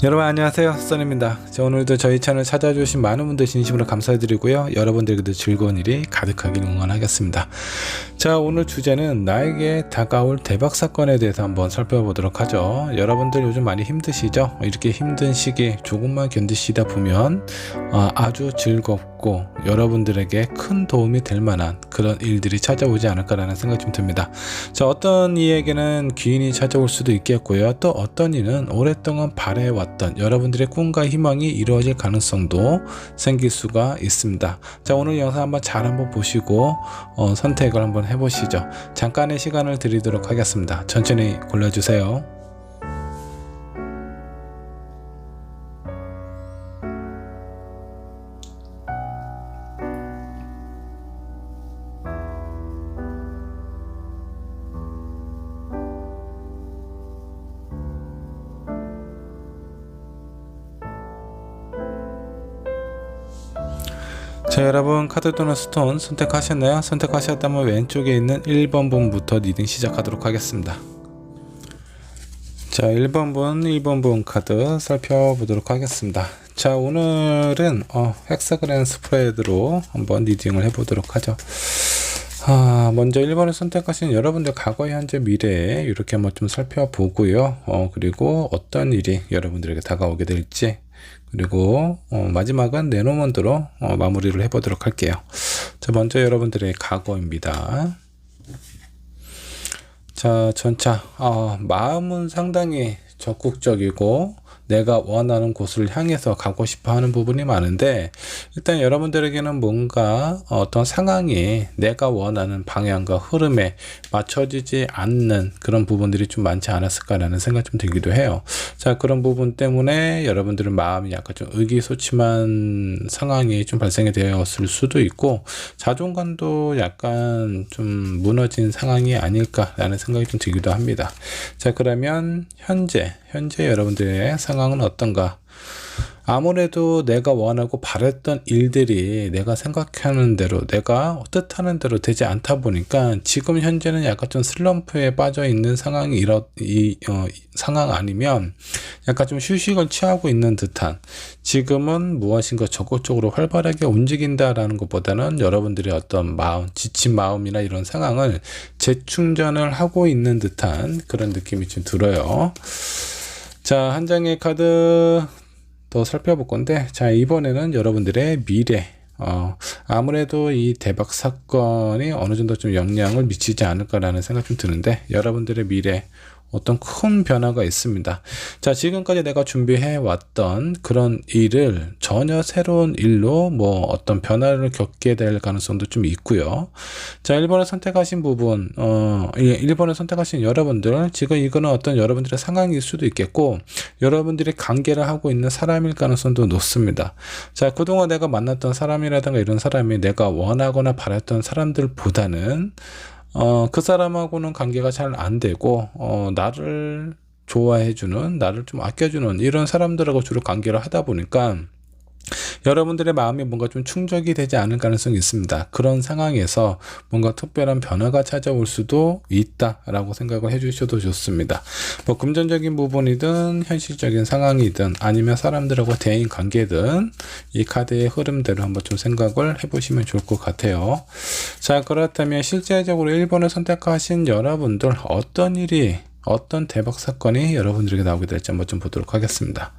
여러분 안녕하세요, 써입니다. 오늘도 저희 채널 찾아주신 많은 분들 진심으로 감사드리고요, 여러분들께도 즐거운 일이 가득하길 응원하겠습니다. 자, 오늘 주제는 나에게 다가올 대박 사건에 대해서 한번 살펴보도록 하죠. 여러분들 요즘 많이 힘드시죠? 이렇게 힘든 시기 조금만 견디시다 보면 아주 즐겁고 여러분들에게 큰 도움이 될 만한 그런 일들이 찾아오지 않을까라는 생각이 좀 듭니다. 자, 어떤 이에게는 귀인이 찾아올 수도 있겠고요, 또 어떤 이는 오랫동안 바래왔던 여러분들의 꿈과 희망이 이루어질 가능성도 생길 수가 있습니다. 자, 오늘 영상 한번 잘 한번 보시고 선택을 한번 해보시죠. 잠깐의 시간을 드리도록 하겠습니다. 천천히 골라주세요. 자, 여러분 카드 또는 스톤 선택하셨나요? 선택하셨다면 왼쪽에 있는 1번 분부터 리딩 시작하도록 하겠습니다. 자, 1번 분, 2번 분 카드 살펴보도록 하겠습니다. 자, 오늘은 헥사그램 스프레드로 한번 리딩을 해보도록 하죠. 먼저 1번을 선택하신 여러분들 과거, 현재, 미래 이렇게 한번 좀 살펴보고요. 그리고 어떤 일이 여러분들에게 다가오게 될지, 그리고 마지막은 네노먼드로 마무리를 해보도록 할게요. 자, 먼저 여러분들의 과거입니다. 자, 전차 마음은 상당히 적극적이고 내가 원하는 곳을 향해서 가고 싶어 하는 부분이 많은데, 일단 여러분들에게는 뭔가 어떤 상황이 내가 원하는 방향과 흐름에 맞춰지지 않는 그런 부분들이 좀 많지 않았을까라는 생각이 좀 들기도 해요. 자, 그런 부분 때문에 여러분들은 마음이 약간 좀 의기소침한 상황이 좀 발생이 되었을 수도 있고, 자존감도 약간 좀 무너진 상황이 아닐까라는 생각이 좀 들기도 합니다. 자, 그러면 현재 여러분들의 상황은 어떤가? 아무래도 내가 원하고 바랬던 일들이 내가 생각하는 대로, 내가 뜻하는 대로 되지 않다 보니까 지금 현재는 약간 좀 슬럼프에 빠져 있는 상황이 상황 아니면 약간 좀 휴식을 취하고 있는 듯한, 지금은 무엇인가 적극적으로 활발하게 움직인다라는 것보다는 여러분들의 어떤 마음, 지친 마음이나 이런 상황을 재충전을 하고 있는 듯한 그런 느낌이 좀 들어요. 자, 한 장의 카드 더 살펴볼 건데, 자, 이번에는 여러분들의 미래, 아무래도 이 대박 사건이 어느 정도 좀 영향을 미치지 않을까라는 생각이 좀 드는데, 여러분들의 미래 어떤 큰 변화가 있습니다. 자, 지금까지 내가 준비해 왔던 그런 일을 전혀 새로운 일로 어떤 변화를 겪게 될 가능성도 좀 있고요. 자, 1번을 선택하신 부분, 1번을 선택하신 여러분들, 지금 이거는 어떤 여러분들의 상황일 수도 있겠고, 여러분들이 관계를 하고 있는 사람일 가능성도 높습니다. 자, 그동안 내가 만났던 사람이라든가 이런 사람이 내가 원하거나 바랐던 사람들보다는 그 사람하고는 관계가 잘 안 되고, 나를 좋아해주는, 나를 좀 아껴주는 이런 사람들하고 주로 관계를 하다 보니까 여러분들의 마음이 뭔가 좀 충족이 되지 않을 가능성이 있습니다. 그런 상황에서 뭔가 특별한 변화가 찾아올 수도 있다라고 생각을 해주셔도 좋습니다. 금전적인 부분이든 현실적인 상황이든 아니면 사람들하고 대인 관계든 이 카드의 흐름대로 한번 좀 생각을 해보시면 좋을 것 같아요. 자, 그렇다면 실제적으로 1번을 선택하신 여러분들, 어떤 대박 사건이 여러분들에게 나오게 될지 한번 좀 보도록 하겠습니다.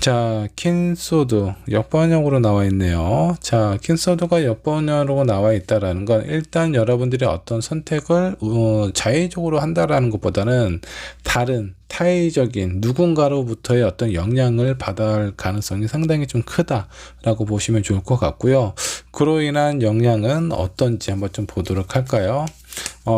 자, 퀸소드 역번역으로 나와 있네요. 자, 퀸소드가 역번역으로 나와 있다라는 건 일단 여러분들이 어떤 선택을 자의적으로 한다라는 것보다는 다른 타의적인 누군가로부터의 어떤 영향을 받을 가능성이 상당히 좀 크다라고 보시면 좋을 것 같고요. 그로 인한 영향은 어떤지 한번 좀 보도록 할까요?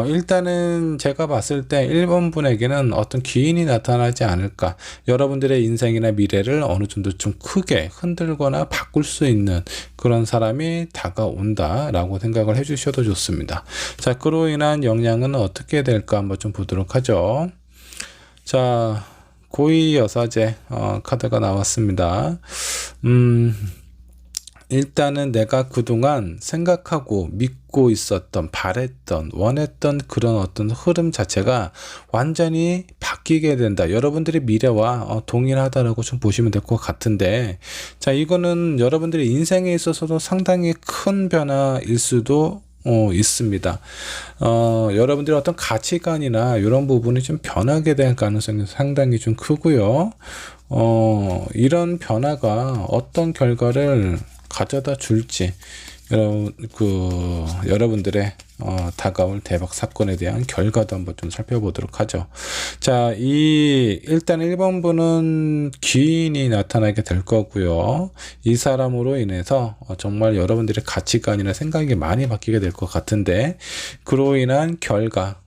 일단은 제가 봤을 때 1번 분에게는 어떤 귀인이 나타나지 않을까, 여러분들의 인생이나 미래를 어느 정도 좀 크게 흔들거나 바꿀 수 있는 그런 사람이 다가온다 라고 생각을 해주셔도 좋습니다. 자, 그로 인한 영향은 어떻게 될까 한번 좀 보도록 하죠. 자, 고위 여사제 카드가 나왔습니다. 일단은 내가 그동안 생각하고 믿고 있었던, 바랬던, 원했던 그런 어떤 흐름 자체가 완전히 바뀌게 된다. 여러분들의 미래와 동일하다라고 좀 보시면 될 것 같은데, 자, 이거는 여러분들의 인생에 있어서도 상당히 큰 변화일 수도 있습니다. 여러분들의 어떤 가치관이나 이런 부분이 좀 변하게 될 가능성이 상당히 좀 크고요. 이런 변화가 어떤 결과를 가져다 줄지, 여러분들의 다가올 대박 사건에 대한 결과도 한번 좀 살펴보도록 하죠. 자, 일단 1번분은 귀인이 나타나게 될 거고요. 이 사람으로 인해서 정말 여러분들의 가치관이나 생각이 많이 바뀌게 될 것 같은데, 그로 인한 결과,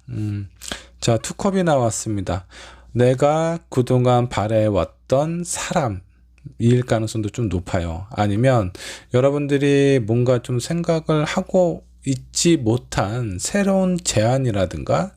자, 투컵이 나왔습니다. 내가 그동안 바래왔던 사람, 일 가능성도 좀 높아요. 아니면 여러분들이 뭔가 좀 생각을 하고 있지 못한 새로운 제안이라든가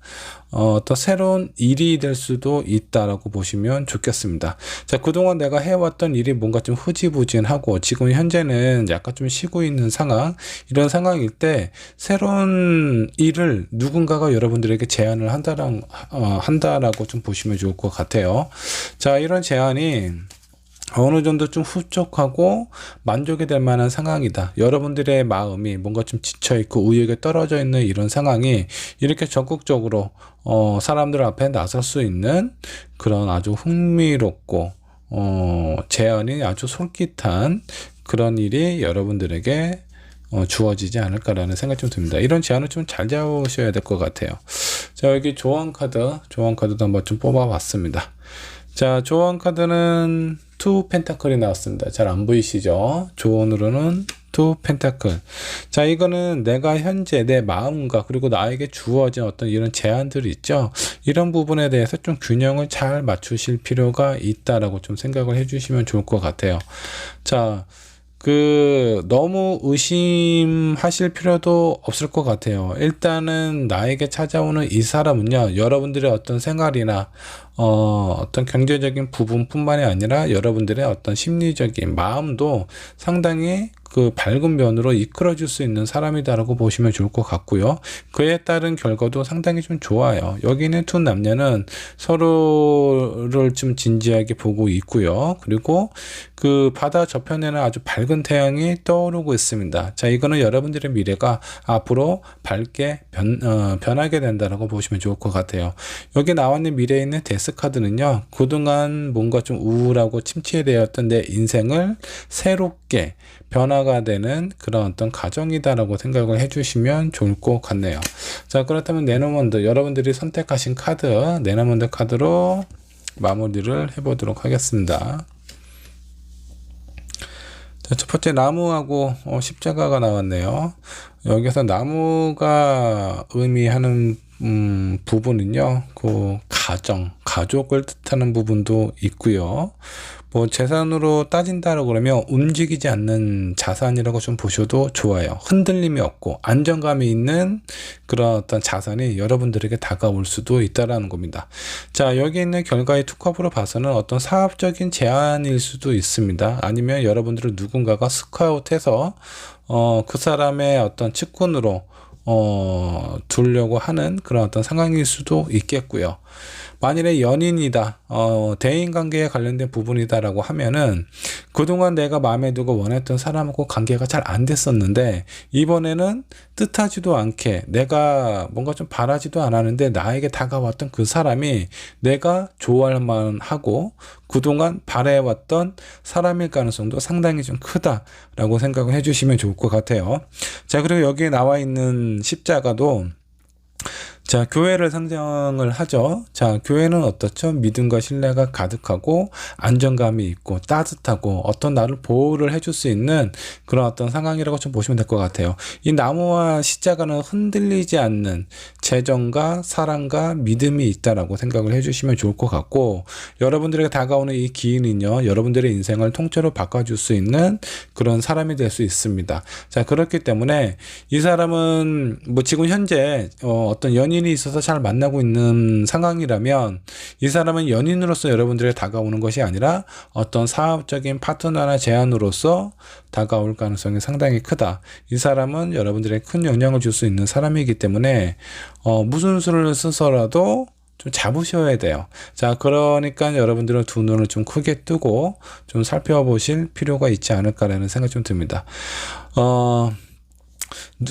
또 새로운 일이 될 수도 있다라고 보시면 좋겠습니다. 자, 그동안 내가 해왔던 일이 뭔가 좀 흐지부진하고 지금 현재는 약간 좀 쉬고 있는 상황, 이런 상황일 때 새로운 일을 누군가가 여러분들에게 제안을 한다라고 좀 보시면 좋을 것 같아요. 자, 이런 제안이 어느 정도 좀 흡족하고 만족이 될 만한 상황이다. 여러분들의 마음이 뭔가 좀 지쳐있고 의욕에 떨어져 있는 이런 상황이 이렇게 적극적으로 사람들 앞에 나설 수 있는 그런 아주 흥미롭고 제안이 아주 솔깃한 그런 일이 여러분들에게 주어지지 않을까라는 생각이 좀 듭니다. 이런 제안을 좀 잘 잡으셔야 될 것 같아요. 자, 여기 조언 카드도 한번 좀 뽑아봤습니다. 자, 조언 카드는 투 펜타클이 나왔습니다. 잘 안 보이시죠? 조언으로는 투 펜타클. 자, 이거는 내가 현재 내 마음과 그리고 나에게 주어진 어떤 이런 제안들이 있죠. 이런 부분에 대해서 좀 균형을 잘 맞추실 필요가 있다라고 좀 생각을 해주시면 좋을 것 같아요. 자, 너무 의심하실 필요도 없을 것 같아요. 일단은 나에게 찾아오는 이 사람은요, 여러분들의 어떤 생활이나 어떤 경제적인 부분뿐만이 아니라 여러분들의 어떤 심리적인 마음도 상당히 밝은 면으로 이끌어줄 수 있는 사람이다라고 보시면 좋을 것 같고요. 그에 따른 결과도 상당히 좀 좋아요. 여기 있는 두 남녀는 서로를 좀 진지하게 보고 있고요. 그리고 바다 저편에는 아주 밝은 태양이 떠오르고 있습니다. 자, 이거는 여러분들의 미래가 앞으로 밝게 변하게 된다라고 보시면 좋을 것 같아요. 여기 나와 있는 미래에 있는 데스 카드는요, 그동안 뭔가 좀 우울하고 침체되었던 내 인생을 새롭게 변화가 되는 그런 어떤 과정이다라고 생각을 해주시면 좋을 것 같네요. 자, 그렇다면 네노먼드, 여러분들이 선택하신 카드, 네노먼드 카드로 마무리를 해보도록 하겠습니다. 자, 첫 번째 나무하고 십자가가 나왔네요. 여기서 나무가 의미하는 부분은요, 가족을 뜻하는 부분도 있고요. 뭐 재산으로 따진다라고 그러면 움직이지 않는 자산이라고 좀 보셔도 좋아요. 흔들림이 없고 안정감이 있는 그런 어떤 자산이 여러분들에게 다가올 수도 있다라는 겁니다. 자, 여기 있는 결과의 투컵으로 봐서는 어떤 사업적인 제안일 수도 있습니다. 아니면 여러분들을 누군가가 스카웃해서 그 사람의 어떤 측근으로 두려고 하는 그런 어떤 상황일 수도 있겠고요. 만일에 연인이다, 대인관계에 관련된 부분이다라고 하면은 그동안 내가 마음에 두고 원했던 사람하고 관계가 잘 안 됐었는데 이번에는 뜻하지도 않게 내가 뭔가 좀 바라지도 않았는데 나에게 다가왔던 그 사람이 내가 좋아할 만하고 그동안 바래왔던 사람일 가능성도 상당히 좀 크다라고 생각을 해주시면 좋을 것 같아요. 자, 그리고 여기에 나와 있는 십자가도 자, 교회를 상징을 하죠. 자, 교회는 어떻죠? 믿음과 신뢰가 가득하고 안정감이 있고 따뜻하고 어떤 나를 보호를 해줄 수 있는 그런 어떤 상황이라고 좀 보시면 될 것 같아요. 이 나무와 십자가는 흔들리지 않는 재정과 사랑과 믿음이 있다라고 생각을 해주시면 좋을 것 같고, 여러분들에게 다가오는 이 기인은요, 여러분들의 인생을 통째로 바꿔줄 수 있는 그런 사람이 될 수 있습니다. 자, 그렇기 때문에 이 사람은 뭐 지금 현재 어떤 연인 연인이 있어서 잘 만나고 있는 상황이라면 이 사람은 연인으로서 여러분들에게 다가오는 것이 아니라 어떤 사업적인 파트너나 제안으로서 다가올 가능성이 상당히 크다. 이 사람은 여러분들에게 큰 영향을 줄 수 있는 사람이기 때문에 무슨 수를 쓰서라도 좀 잡으셔야 돼요. 자, 그러니까 여러분들은 두 눈을 좀 크게 뜨고 좀 살펴보실 필요가 있지 않을까라는 생각이 좀 듭니다.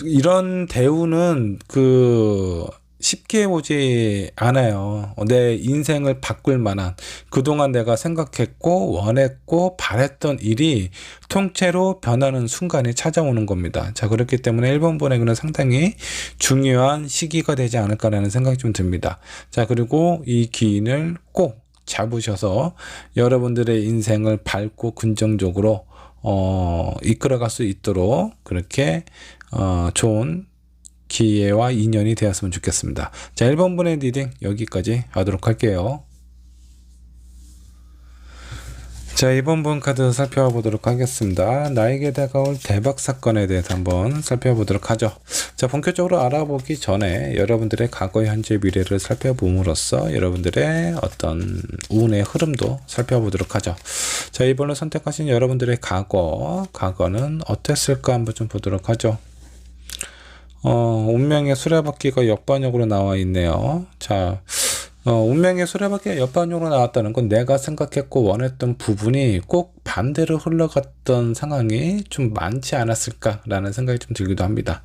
이런 대우는 쉽게 오지 않아요. 내 인생을 바꿀 만한, 그동안 내가 생각했고 원했고 바랬던 일이 통째로 변하는 순간이 찾아오는 겁니다. 자, 그렇기 때문에 1번 분에게는 상당히 중요한 시기가 되지 않을까라는 생각이 좀 듭니다. 자, 그리고 이 기인을 꼭 잡으셔서 여러분들의 인생을 밝고 긍정적으로 이끌어갈 수 있도록 그렇게 좋은 기회와 인연이 되었으면 좋겠습니다. 자, 1번 분의 리딩 여기까지 하도록 할게요. 자, 2번 분 카드 살펴보도록 하겠습니다. 나에게 다가올 대박 사건에 대해서 한번 살펴보도록 하죠. 자, 본격적으로 알아보기 전에 여러분들의 과거, 현재, 미래를 살펴봄으로써 여러분들의 어떤 운의 흐름도 살펴보도록 하죠. 자, 이번에 선택하신 여러분들의 과거는 어땠을까 한번 좀 보도록 하죠. 운명의 수레바퀴가 역반역으로 나와 있네요. 자, 운명의 수레바퀴가 역반역으로 나왔다는 건 내가 생각했고 원했던 부분이 꼭 반대로 흘러갔던 상황이 좀 많지 않았을까라는 생각이 좀 들기도 합니다.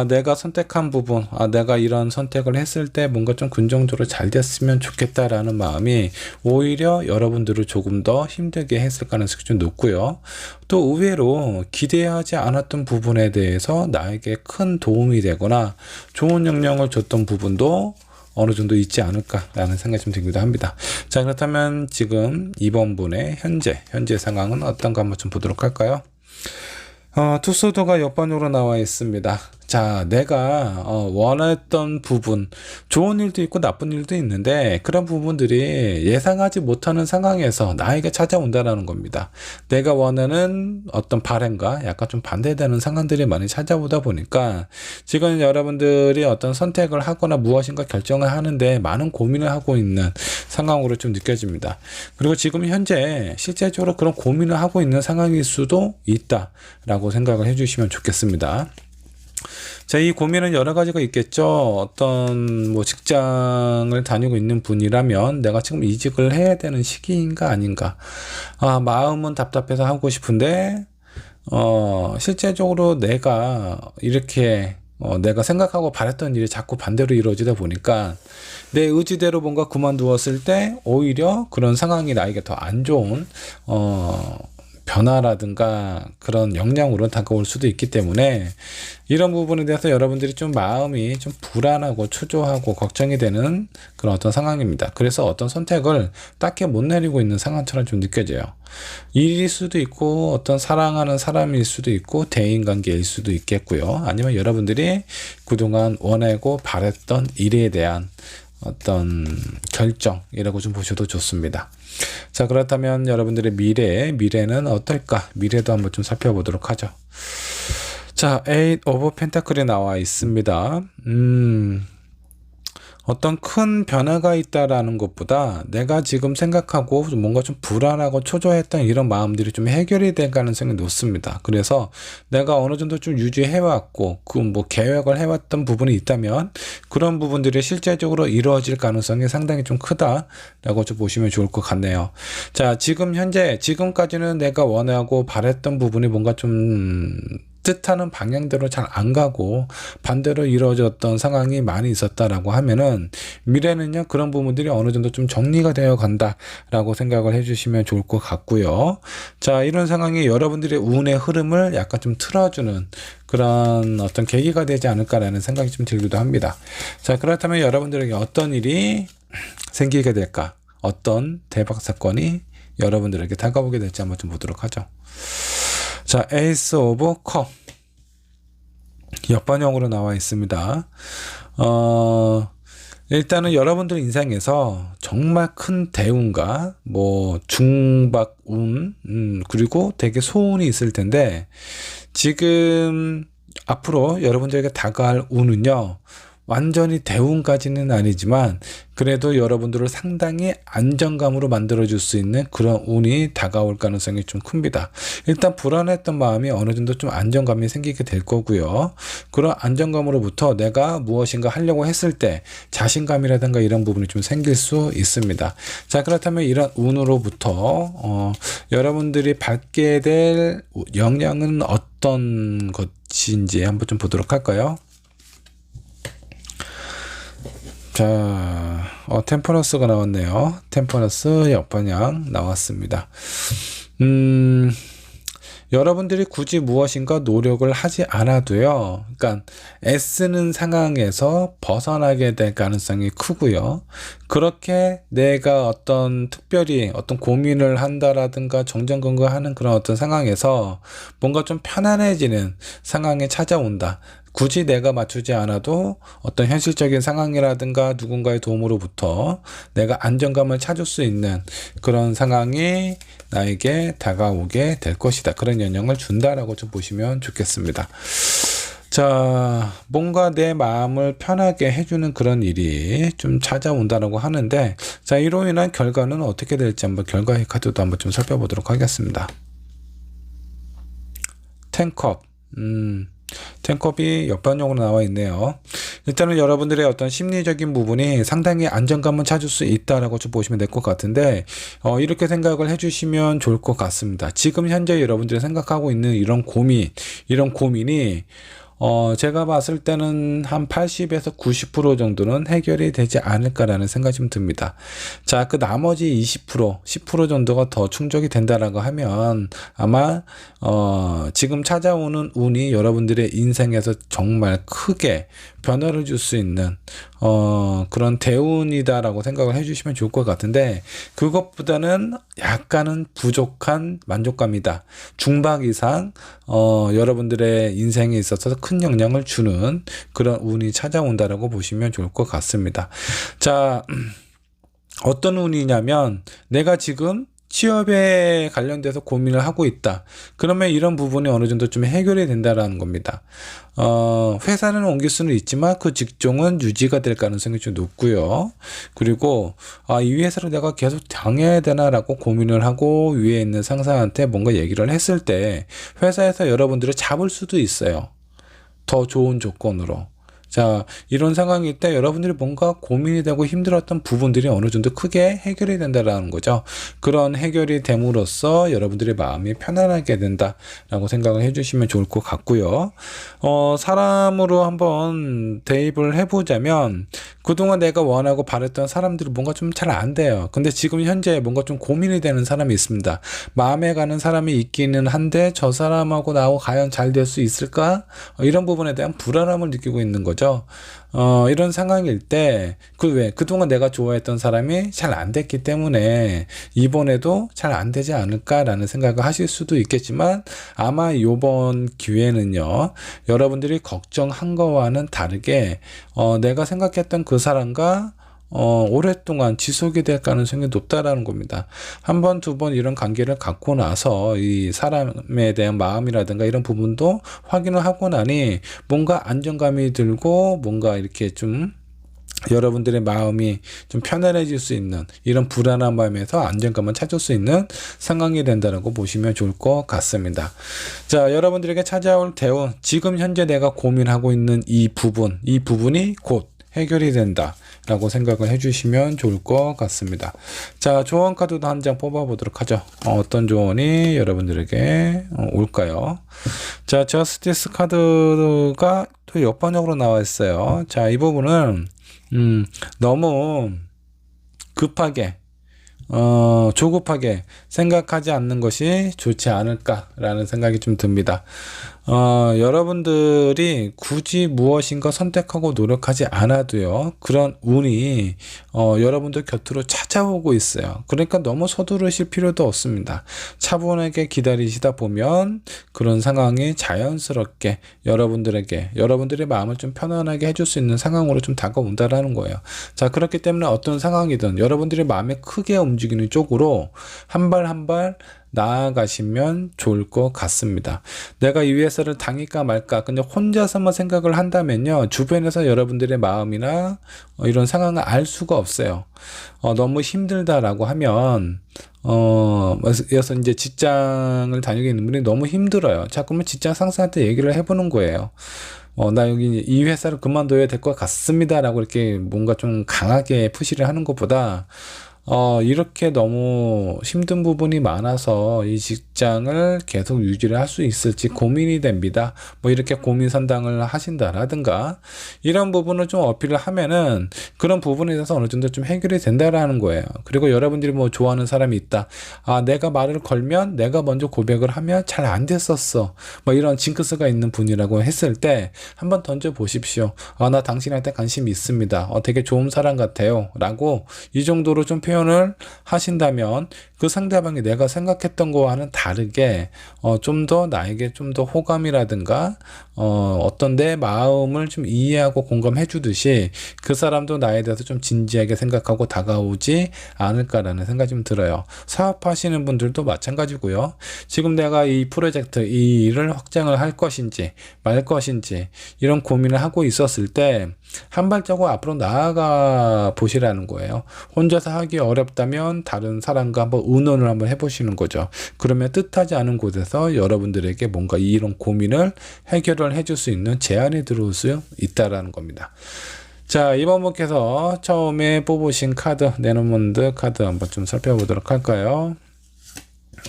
내가 선택한 부분, 내가 이런 선택을 했을 때 뭔가 좀 긍정적으로 잘 됐으면 좋겠다라는 마음이 오히려 여러분들을 조금 더 힘들게 했을 가능성이 좀 높고요. 또 의외로 기대하지 않았던 부분에 대해서 나에게 큰 도움이 되거나 좋은 영향을 줬던 부분도 어느 정도 있지 않을까라는 생각이 좀 들기도 합니다. 자, 그렇다면 지금 2번 분의 현재 상황은 어떤가 한번 좀 보도록 할까요? 투소도가 옆반으로 나와 있습니다. 자, 내가 원했던 부분, 좋은 일도 있고 나쁜 일도 있는데 그런 부분들이 예상하지 못하는 상황에서 나에게 찾아온다는 겁니다. 내가 원하는 어떤 바람과 약간 좀 반대되는 상황들이 많이 찾아오다 보니까 지금 여러분들이 어떤 선택을 하거나 무엇인가 결정을 하는데 많은 고민을 하고 있는 상황으로 좀 느껴집니다. 그리고 지금 현재 실제적으로 그런 고민을 하고 있는 상황일 수도 있다라고 생각을 해주시면 좋겠습니다. 자, 이 고민은 여러 가지가 있겠죠. 어떤 직장을 다니고 있는 분이라면 내가 지금 이직을 해야 되는 시기인가 아닌가. 마음은 답답해서 하고 싶은데 실제적으로 내가 이렇게 내가 생각하고 바랬던 일이 자꾸 반대로 이루어지다 보니까 내 의지대로 뭔가 그만두었을 때 오히려 그런 상황이 나에게 더 안 좋은 변화라든가 그런 영향으로 다가올 수도 있기 때문에 이런 부분에 대해서 여러분들이 좀 마음이 좀 불안하고 초조하고 걱정이 되는 그런 어떤 상황입니다. 그래서 어떤 선택을 딱히 못 내리고 있는 상황처럼 좀 느껴져요. 일일 수도 있고 어떤 사랑하는 사람일 수도 있고 대인관계일 수도 있겠고요. 아니면 여러분들이 그동안 원하고 바랬던 일에 대한 어떤 결정이라고 좀 보셔도 좋습니다. 자, 그렇다면 여러분들의 미래는 어떨까? 미래도 한번 좀 살펴보도록 하죠. 자, 8 오브 펜타클이 나와 있습니다. 어떤 큰 변화가 있다라는 것보다 내가 지금 생각하고 뭔가 좀 불안하고 초조했던 이런 마음들이 좀 해결이 될 가능성이 높습니다. 그래서 내가 어느 정도 좀 유지해왔고 계획을 해왔던 부분이 있다면 그런 부분들이 실제적으로 이루어질 가능성이 상당히 좀 크다라고 좀 보시면 좋을 것 같네요. 자, 지금까지는 내가 원하고 바랬던 부분이 뭔가 좀 뜻하는 방향대로 잘 안 가고 반대로 이루어졌던 상황이 많이 있었다라고 하면은 미래는요, 그런 부분들이 어느 정도 좀 정리가 되어 간다라고 생각을 해주시면 좋을 것 같고요. 자, 이런 상황이 여러분들의 운의 흐름을 약간 좀 틀어주는 그런 어떤 계기가 되지 않을까라는 생각이 좀 들기도 합니다. 자, 그렇다면 여러분들에게 어떤 일이 생기게 될까? 어떤 대박 사건이 여러분들에게 다가오게 될지 한번 좀 보도록 하죠. 자, 에이스 오브 컵 역반영으로 나와 있습니다. 일단은 여러분들 인생에서 정말 큰 대운과 중박운 그리고 되게 소운이 있을 텐데 지금 앞으로 여러분들에게 다가올 운은요, 완전히 대운까지는 아니지만 그래도 여러분들을 상당히 안정감으로 만들어줄 수 있는 그런 운이 다가올 가능성이 좀 큽니다. 일단 불안했던 마음이 어느 정도 좀 안정감이 생기게 될 거고요. 그런 안정감으로부터 내가 무엇인가 하려고 했을 때 자신감이라든가 이런 부분이 좀 생길 수 있습니다. 자, 그렇다면 이런 운으로부터 여러분들이 받게 될 영향은 어떤 것인지 한번 좀 보도록 할까요? 자, 템퍼런스가 나왔네요. 템퍼런스 역방향 나왔습니다. 여러분들이 굳이 무엇인가 노력을 하지 않아도요. 그러니까 애쓰는 상황에서 벗어나게 될 가능성이 크고요. 그렇게 내가 어떤 특별히 어떤 고민을 한다라든가 정전긍긍하는 그런 어떤 상황에서 뭔가 좀 편안해지는 상황이 찾아온다. 굳이 내가 맞추지 않아도 어떤 현실적인 상황이라든가 누군가의 도움으로부터 내가 안정감을 찾을 수 있는 그런 상황이 나에게 다가오게 될 것이다. 그런 영향을 준다라고 좀 보시면 좋겠습니다. 자, 뭔가 내 마음을 편하게 해주는 그런 일이 좀 찾아온다라고 하는데, 자, 이로 인한 결과는 어떻게 될지 한번 결과의 카드도 한번 좀 살펴보도록 하겠습니다. 텐컵, 텐컵이 옆반용으로 나와 있네요. 일단은 여러분들의 어떤 심리적인 부분이 상당히 안정감을 찾을 수 있다라고 좀 보시면 될 것 같은데, 이렇게 생각을 해주시면 좋을 것 같습니다. 지금 현재 여러분들이 생각하고 있는 이런 고민이 제가 봤을 때는 한 80에서 90% 정도는 해결이 되지 않을까라는 생각이 좀 듭니다. 자, 그 나머지 20%, 10% 정도가 더 충족이 된다라고 하면 아마 지금 찾아오는 운이 여러분들의 인생에서 정말 크게 변화를 줄 수 있는 그런 대운이다라고 생각을 해주시면 좋을 것 같은데, 그것보다는 약간은 부족한 만족감이다. 중박 이상 여러분들의 인생에 있어서 큰 영향을 주는 그런 운이 찾아온다라고 보시면 좋을 것 같습니다. 자, 어떤 운이냐면 내가 지금 취업에 관련돼서 고민을 하고 있다. 그러면 이런 부분이 어느 정도 좀 해결이 된다라는 겁니다. 회사는 옮길 수는 있지만 그 직종은 유지가 될 가능성이 좀 높고요. 그리고 이 회사를 내가 계속 다녀야 되나라고 고민을 하고 위에 있는 상사한테 뭔가 얘기를 했을 때 회사에서 여러분들을 잡을 수도 있어요. 더 좋은 조건으로. 자, 이런 상황일 때 여러분들이 뭔가 고민이 되고 힘들었던 부분들이 어느 정도 크게 해결이 된다라는 거죠. 그런 해결이 됨으로써 여러분들의 마음이 편안하게 된다라고 생각을 해주시면 좋을 것 같고요. 사람으로 한번 대입을 해보자면 그동안 내가 원하고 바랬던 사람들이 뭔가 좀 잘 안 돼요. 근데 지금 현재 뭔가 좀 고민이 되는 사람이 있습니다. 마음에 가는 사람이 있기는 한데 저 사람하고 나하고 과연 잘 될 수 있을까? 이런 부분에 대한 불안함을 느끼고 있는 거죠. 이런 상황일 때 그동안 내가 좋아했던 사람이 잘 안 됐기 때문에 이번에도 잘 안 되지 않을까라는 생각을 하실 수도 있겠지만, 아마 이번 기회는요, 여러분들이 걱정한 거와는 다르게 내가 생각했던 그 사람과 오랫동안 지속이 될 가능성이 높다라는 겁니다. 한 번, 두 번 이런 관계를 갖고 나서 이 사람에 대한 마음이라든가 이런 부분도 확인을 하고 나니 뭔가 안정감이 들고 뭔가 이렇게 좀 여러분들의 마음이 좀 편안해질 수 있는 이런 불안한 마음에서 안정감을 찾을 수 있는 상황이 된다고 보시면 좋을 것 같습니다. 자, 여러분들에게 찾아올 대운, 지금 현재 내가 고민하고 있는 이 부분이 곧 해결이 된다 라고 생각을 해주시면 좋을 것 같습니다. 자, 조언 카드도 한 장 뽑아보도록 하죠. 어떤 조언이 여러분들에게 올까요? 자, 저스티스 카드가 또 역번역으로 나와 있어요. 자, 이 부분은 너무 급하게 조급하게 생각하지 않는 것이 좋지 않을까라는 생각이 좀 듭니다. 여러분들이 굳이 무엇인가 선택하고 노력하지 않아도요, 그런 운이 여러분들 곁으로 찾아오고 있어요. 그러니까 너무 서두르실 필요도 없습니다. 차분하게 기다리시다 보면 그런 상황이 자연스럽게 여러분들의 마음을 좀 편안하게 해줄 수 있는 상황으로 좀 다가온다라는 거예요. 자, 그렇기 때문에 어떤 상황이든 여러분들의 마음에 크게 움직이는 쪽으로 한 발 한 발 나아가시면 좋을 것 같습니다. 내가 이 회사를 다닐까 말까 그냥 혼자서만 생각을 한다면요, 주변에서 여러분들의 마음이나 이런 상황을 알 수가 없어요. 너무 힘들다라고 하면 그래서 이제 직장을 다니고 있는 분이 너무 힘들어요. 자, 그러면 직장 상사한테 얘기를 해보는 거예요. 나 여기 이 회사를 그만둬야 될 것 같습니다 라고 이렇게 뭔가 좀 강하게 푸시를 하는 것보다 이렇게 너무 힘든 부분이 많아서 이 직장을 계속 유지를 할 수 있을지 고민이 됩니다. 뭐 이렇게 고민 상담을 하신다라든가 이런 부분을 좀 어필을 하면은 그런 부분에 대해서 어느 정도 좀 해결이 된다라는 거예요. 그리고 여러분들이 뭐 좋아하는 사람이 있다. 내가 말을 걸면 내가 먼저 고백을 하면 잘 안 됐었어. 뭐 이런 징크스가 있는 분이라고 했을 때 한번 던져 보십시오. 나 당신한테 관심이 있습니다. 되게 좋은 사람 같아요. 라고 이 정도로 좀 표현을 하신다면 그 상대방이 내가 생각했던 거와는 다르게 좀 더 나에게 좀 더 호감이라든가 어떤 내 마음을 좀 이해하고 공감해 주듯이 그 사람도 나에 대해서 좀 진지하게 생각하고 다가오지 않을까라는 생각이 좀 들어요. 사업하시는 분들도 마찬가지고요. 지금 내가 이 프로젝트 이 일을 확장을 할 것인지 말 것인지 이런 고민을 하고 있었을 때 한 발자국 앞으로 나아가 보시라는 거예요. 혼자서 하기 어렵다면 다른 사람과 한번 의논을 한번 해보시는 거죠. 그러면 뜻하지 않은 곳에서 여러분들에게 뭔가 이런 고민을 해결을 해줄 수 있는 제안이 들어올 수 있다라는 겁니다. 자, 이번 분께서 처음에 뽑으신 카드, 네노몬드 카드 한번 좀 살펴보도록 할까요?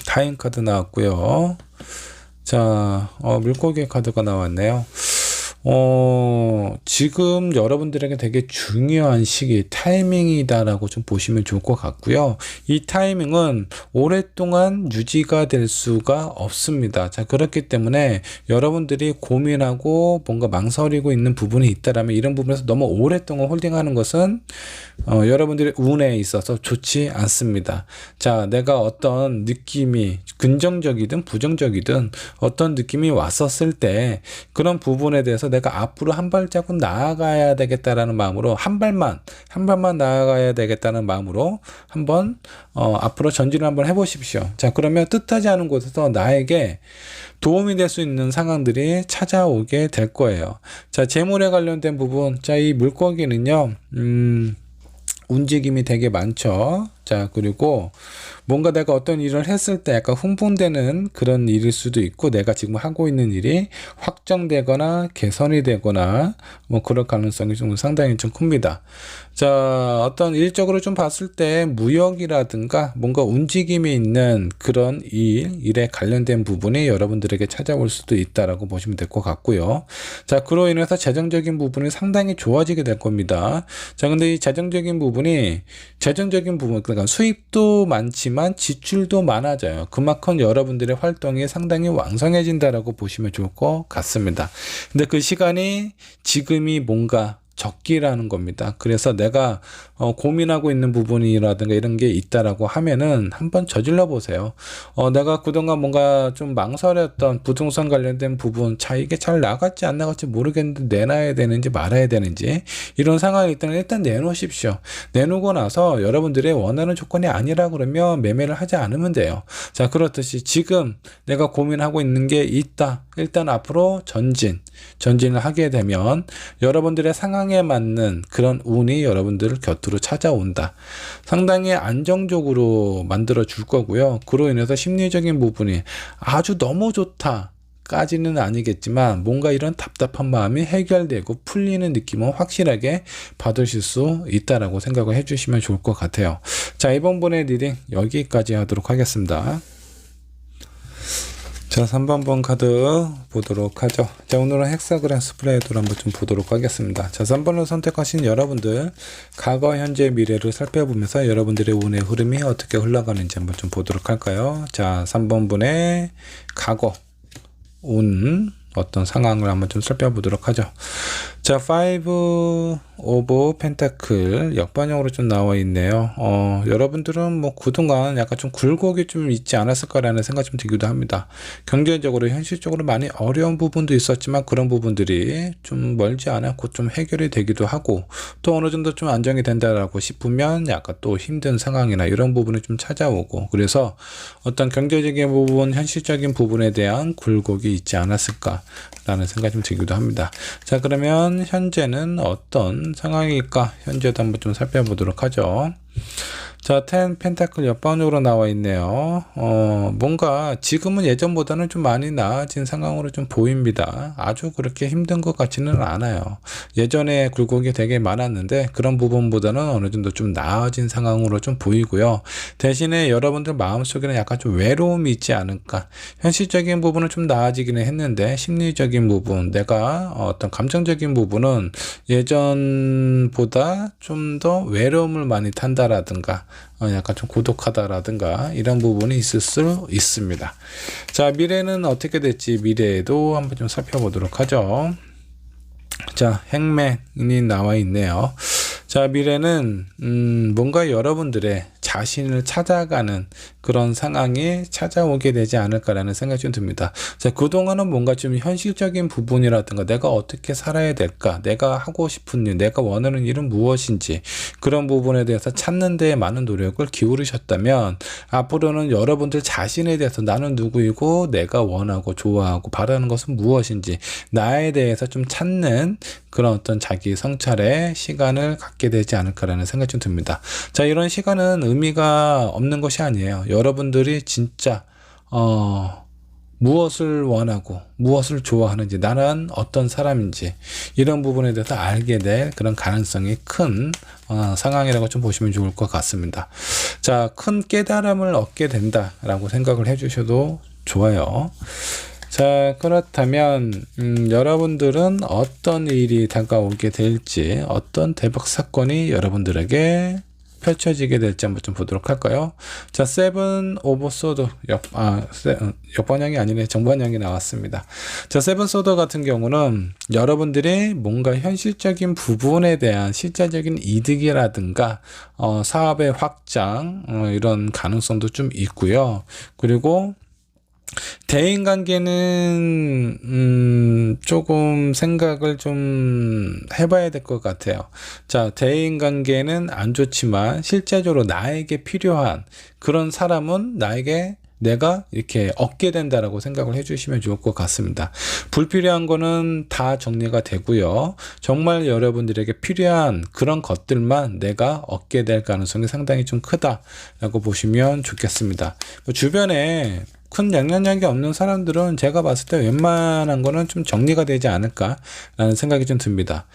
타임 카드 나왔고요. 자, 물고기 카드가 나왔네요. 지금 여러분들에게 되게 중요한 시기, 타이밍이다라고 좀 보시면 좋을 것 같고요. 이 타이밍은 오랫동안 유지가 될 수가 없습니다. 자, 그렇기 때문에 여러분들이 고민하고 뭔가 망설이고 있는 부분이 있다라면 이런 부분에서 너무 오랫동안 홀딩하는 것은 여러분들의 운에 있어서 좋지 않습니다. 자, 내가 어떤 느낌이 긍정적이든 부정적이든 어떤 느낌이 왔었을 때 그런 부분에 대해서 내가 앞으로 한 발자국 나아가야 되겠다라는 마음으로 한 발만 나아가야 되겠다는 마음으로 한번 앞으로 전진을 한번 해보십시오. 자, 그러면 뜻하지 않은 곳에서 나에게 도움이 될 수 있는 상황들이 찾아오게 될 거예요. 자, 재물에 관련된 부분, 자, 이 물고기는요, 움직임이 되게 많죠. 자, 그리고 뭔가 내가 어떤 일을 했을 때 약간 흥분되는 그런 일일 수도 있고, 내가 지금 하고 있는 일이 확정되거나 개선이 되거나 뭐 그럴 가능성이 좀 상당히 좀 큽니다. 자, 어떤 일적으로 좀 봤을 때 무역이라든가 뭔가 움직임이 있는 그런 일에 관련된 부분이 여러분들에게 찾아올 수도 있다라고 보시면 될 것 같고요. 자, 그로 인해서 재정적인 부분이 상당히 좋아지게 될 겁니다. 자, 근데 이 재정적인 부분, 그러니까 수입도 많지만 지출도 많아져요. 그만큼 여러분들의 활동이 상당히 왕성해진다라고 보시면 좋을 것 같습니다. 근데 그 시간이 지금이 뭔가 적기라는 겁니다. 그래서 내가 고민하고 있는 부분이라든가 이런 게 있다라고 하면은 한번 저질러 보세요. 내가 그동안 뭔가 좀 망설였던 부동산 관련된 부분, 이게 잘 나갈지 안 나갈지 모르겠는데 내놔야 되는지 말아야 되는지 이런 상황이 있다면 일단 내놓으십시오. 내놓고 나서 여러분들의 원하는 조건이 아니라 그러면 매매를 하지 않으면 돼요. 자, 그렇듯이 지금 내가 고민하고 있는 게 있다. 일단 앞으로 전진을 하게 되면 여러분들의 상황에 맞는 그런 운이 여러분들을 곁으로 찾아온다. 상당히 안정적으로 만들어 줄 거고요. 그로 인해서 심리적인 부분이 아주 너무 좋다 까지는 아니겠지만 뭔가 이런 답답한 마음이 해결되고 풀리는 느낌은 확실하게 받으실 수 있다라고 생각을 해주시면 좋을 것 같아요. 자, 이번 분의 리딩 여기까지 하도록 하겠습니다. 자, 3번 카드 보도록 하죠. 자, 오늘은 헥사그램 스프레드를 한번 좀 보도록 하겠습니다. 자, 3번을 선택하신 여러분들, 과거, 현재, 미래를 살펴보면서 여러분들의 운의 흐름이 어떻게 흘러가는지 한번 좀 보도록 할까요? 자, 3번 분의 과거, 운, 어떤 상황을 한번 좀 살펴보도록 하죠. 자, 5 오브 펜타클 역반영으로 좀 나와 있네요. 여러분들은 뭐 그동안 약간 좀 굴곡이 좀 있지 않았을까라는 생각이 좀 들기도 합니다. 경제적으로, 현실적으로 많이 어려운 부분도 있었지만 그런 부분들이 좀 멀지 않았고 좀 해결이 되기도 하고, 또 어느 정도 좀 안정이 된다라고 싶으면 약간 또 힘든 상황이나 이런 부분이 좀 찾아오고, 그래서 어떤 경제적인 부분, 현실적인 부분에 대한 굴곡이 있지 않았을까라는 생각이 좀 들기도 합니다. 자, 그러면 현재는 어떤 상황일까? 현재도 한번 좀 살펴보도록 하죠. 자, 10 펜타클 옆방으로 나와 있네요. 뭔가 지금은 예전보다는 좀 많이 나아진 상황으로 좀 보입니다. 아주 그렇게 힘든 것 같지는 않아요. 예전에 굴곡이 되게 많았는데 그런 부분보다는 어느 정도 좀 나아진 상황으로 좀 보이고요. 대신에 여러분들 마음속에는 약간 좀 외로움이 있지 않을까. 현실적인 부분은 좀 나아지기는 했는데 심리적인 부분, 내가 어떤 감정적인 부분은 예전보다 좀 더 외로움을 많이 탄다라든가 약간 좀 고독하다라든가 이런 부분이 있을 수 있습니다. 자, 미래는 어떻게 될지 미래에도 한번 좀 살펴보도록 하죠. 자, 행맨이 나와 있네요. 자, 미래는 뭔가 여러분들의 자신을 찾아가는 그런 상황이 찾아오게 되지 않을까라는 생각이 좀 듭니다. 자, 그동안은 뭔가 좀 현실적인 부분이라든가 내가 어떻게 살아야 될까, 내가 하고 싶은 일, 내가 원하는 일은 무엇인지 그런 부분에 대해서 찾는 데에 많은 노력을 기울이셨다면, 앞으로는 여러분들 자신에 대해서 나는 누구이고 내가 원하고 좋아하고 바라는 것은 무엇인지 나에 대해서 좀 찾는 그런 어떤 자기 성찰의 시간을 갖게 되지 않을까라는 생각이 좀 듭니다. 자, 이런 시간은 의미가 없는 것이 아니에요. 여러분들이 진짜 무엇을 원하고 무엇을 좋아하는지, 나는 어떤 사람인지 이런 부분에 대해서 알게 될 그런 가능성이 큰 상황이라고 좀 보시면 좋을 것 같습니다. 자, 큰 깨달음을 얻게 된다라고 생각을 해주셔도 좋아요. 자, 그렇다면 여러분들은 어떤 일이 다가오게 될지, 어떤 대박 사건이 여러분들에게 펼쳐지게 될지 한번 좀 보도록 할까요? 자, 7 오브 소드 역반영이 아니네, 정반영이 나왔습니다. 자, 7 소드 같은 경우는 여러분들이 뭔가 현실적인 부분에 대한 실질적인 이득이라든가 사업의 확장 이런 가능성도 좀 있고요. 그리고 대인관계는 조금 생각을 좀 해봐야 될 것 같아요. 자, 대인관계는 안 좋지만 실제적으로 나에게 필요한 그런 사람은 내가 이렇게 얻게 된다라고 생각을 해주시면 좋을 것 같습니다. 불필요한 거는 다 정리가 되고요. 정말 여러분들에게 필요한 그런 것들만 내가 얻게 될 가능성이 상당히 좀 크다라고 보시면 좋겠습니다. 주변에 큰 영향력이 없는 사람들은 제가 봤을 때 웬만한 거는 좀 정리가 되지 않을까라는 생각이 좀 듭니다.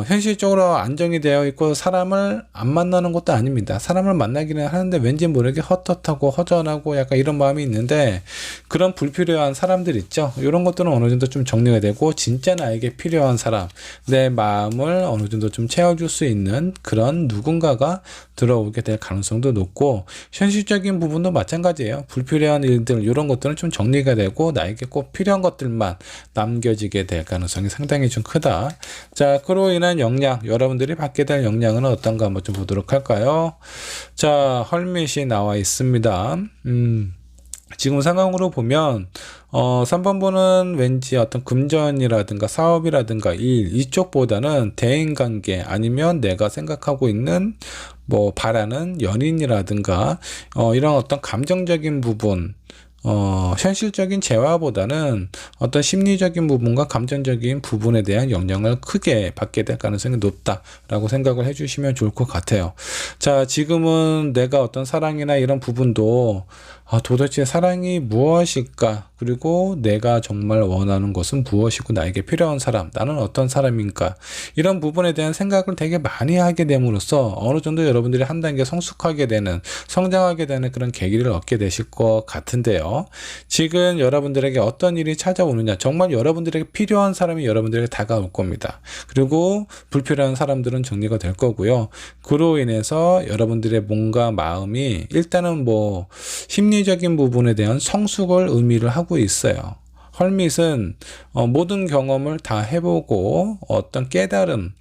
현실적으로 안정이 되어 있고 사람을 안 만나는 것도 아닙니다. 사람을 만나기는 하는데 왠지 모르게 헛헛하고 허전하고 약간 이런 마음이 있는데, 그런 불필요한 사람들 있죠. 이런 것들은 어느 정도 좀 정리가 되고 진짜 나에게 필요한 사람, 내 마음을 어느 정도 좀 채워줄 수 있는 그런 누군가가 들어오게 될 가능성도 높고, 현실적인 부분도 마찬가지예요. 불필요한 일들, 이런 것들은 좀 정리가 되고 나에게 꼭 필요한 것들만 남겨지게 될 가능성이 상당히 좀 크다. 자, 그로 인한 영향, 여러분들이 받게 될 영향은 어떤가 한번 좀 보도록 할까요? 자, 헐밋이 나와 있습니다. 지금 상황으로 보면 3번분은 왠지 어떤 금전이라든가 사업이라든가 일, 이쪽보다는 대인관계, 아니면 내가 생각하고 있는 뭐 바라는 연인이라든가 이런 어떤 감정적인 부분, 현실적인 재화보다는 어떤 심리적인 부분과 감정적인 부분에 대한 영향을 크게 받게 될 가능성이 높다라고 생각을 해주시면 좋을 것 같아요. 자, 지금은 내가 어떤 사랑이나 이런 부분도 도대체 사랑이 무엇일까? 그리고 내가 정말 원하는 것은 무엇이고 나에게 필요한 사람, 나는 어떤 사람인가? 이런 부분에 대한 생각을 되게 많이 하게 됨으로써 어느 정도 여러분들이 한 단계 성숙하게 되는, 성장하게 되는 그런 계기를 얻게 되실 것 같은데요. 지금 여러분들에게 어떤 일이 찾아오느냐, 정말 여러분들에게 필요한 사람이 여러분들에게 다가올 겁니다. 그리고 불필요한 사람들은 정리가 될 거고요. 그로 인해서 여러분들의 뭔가 마음이 일단은 뭐 심리적인 부분에 대한 성숙을 의미를 하고 있어요. 헐밋은 모든 경험을 다 해보고 어떤 깨달음,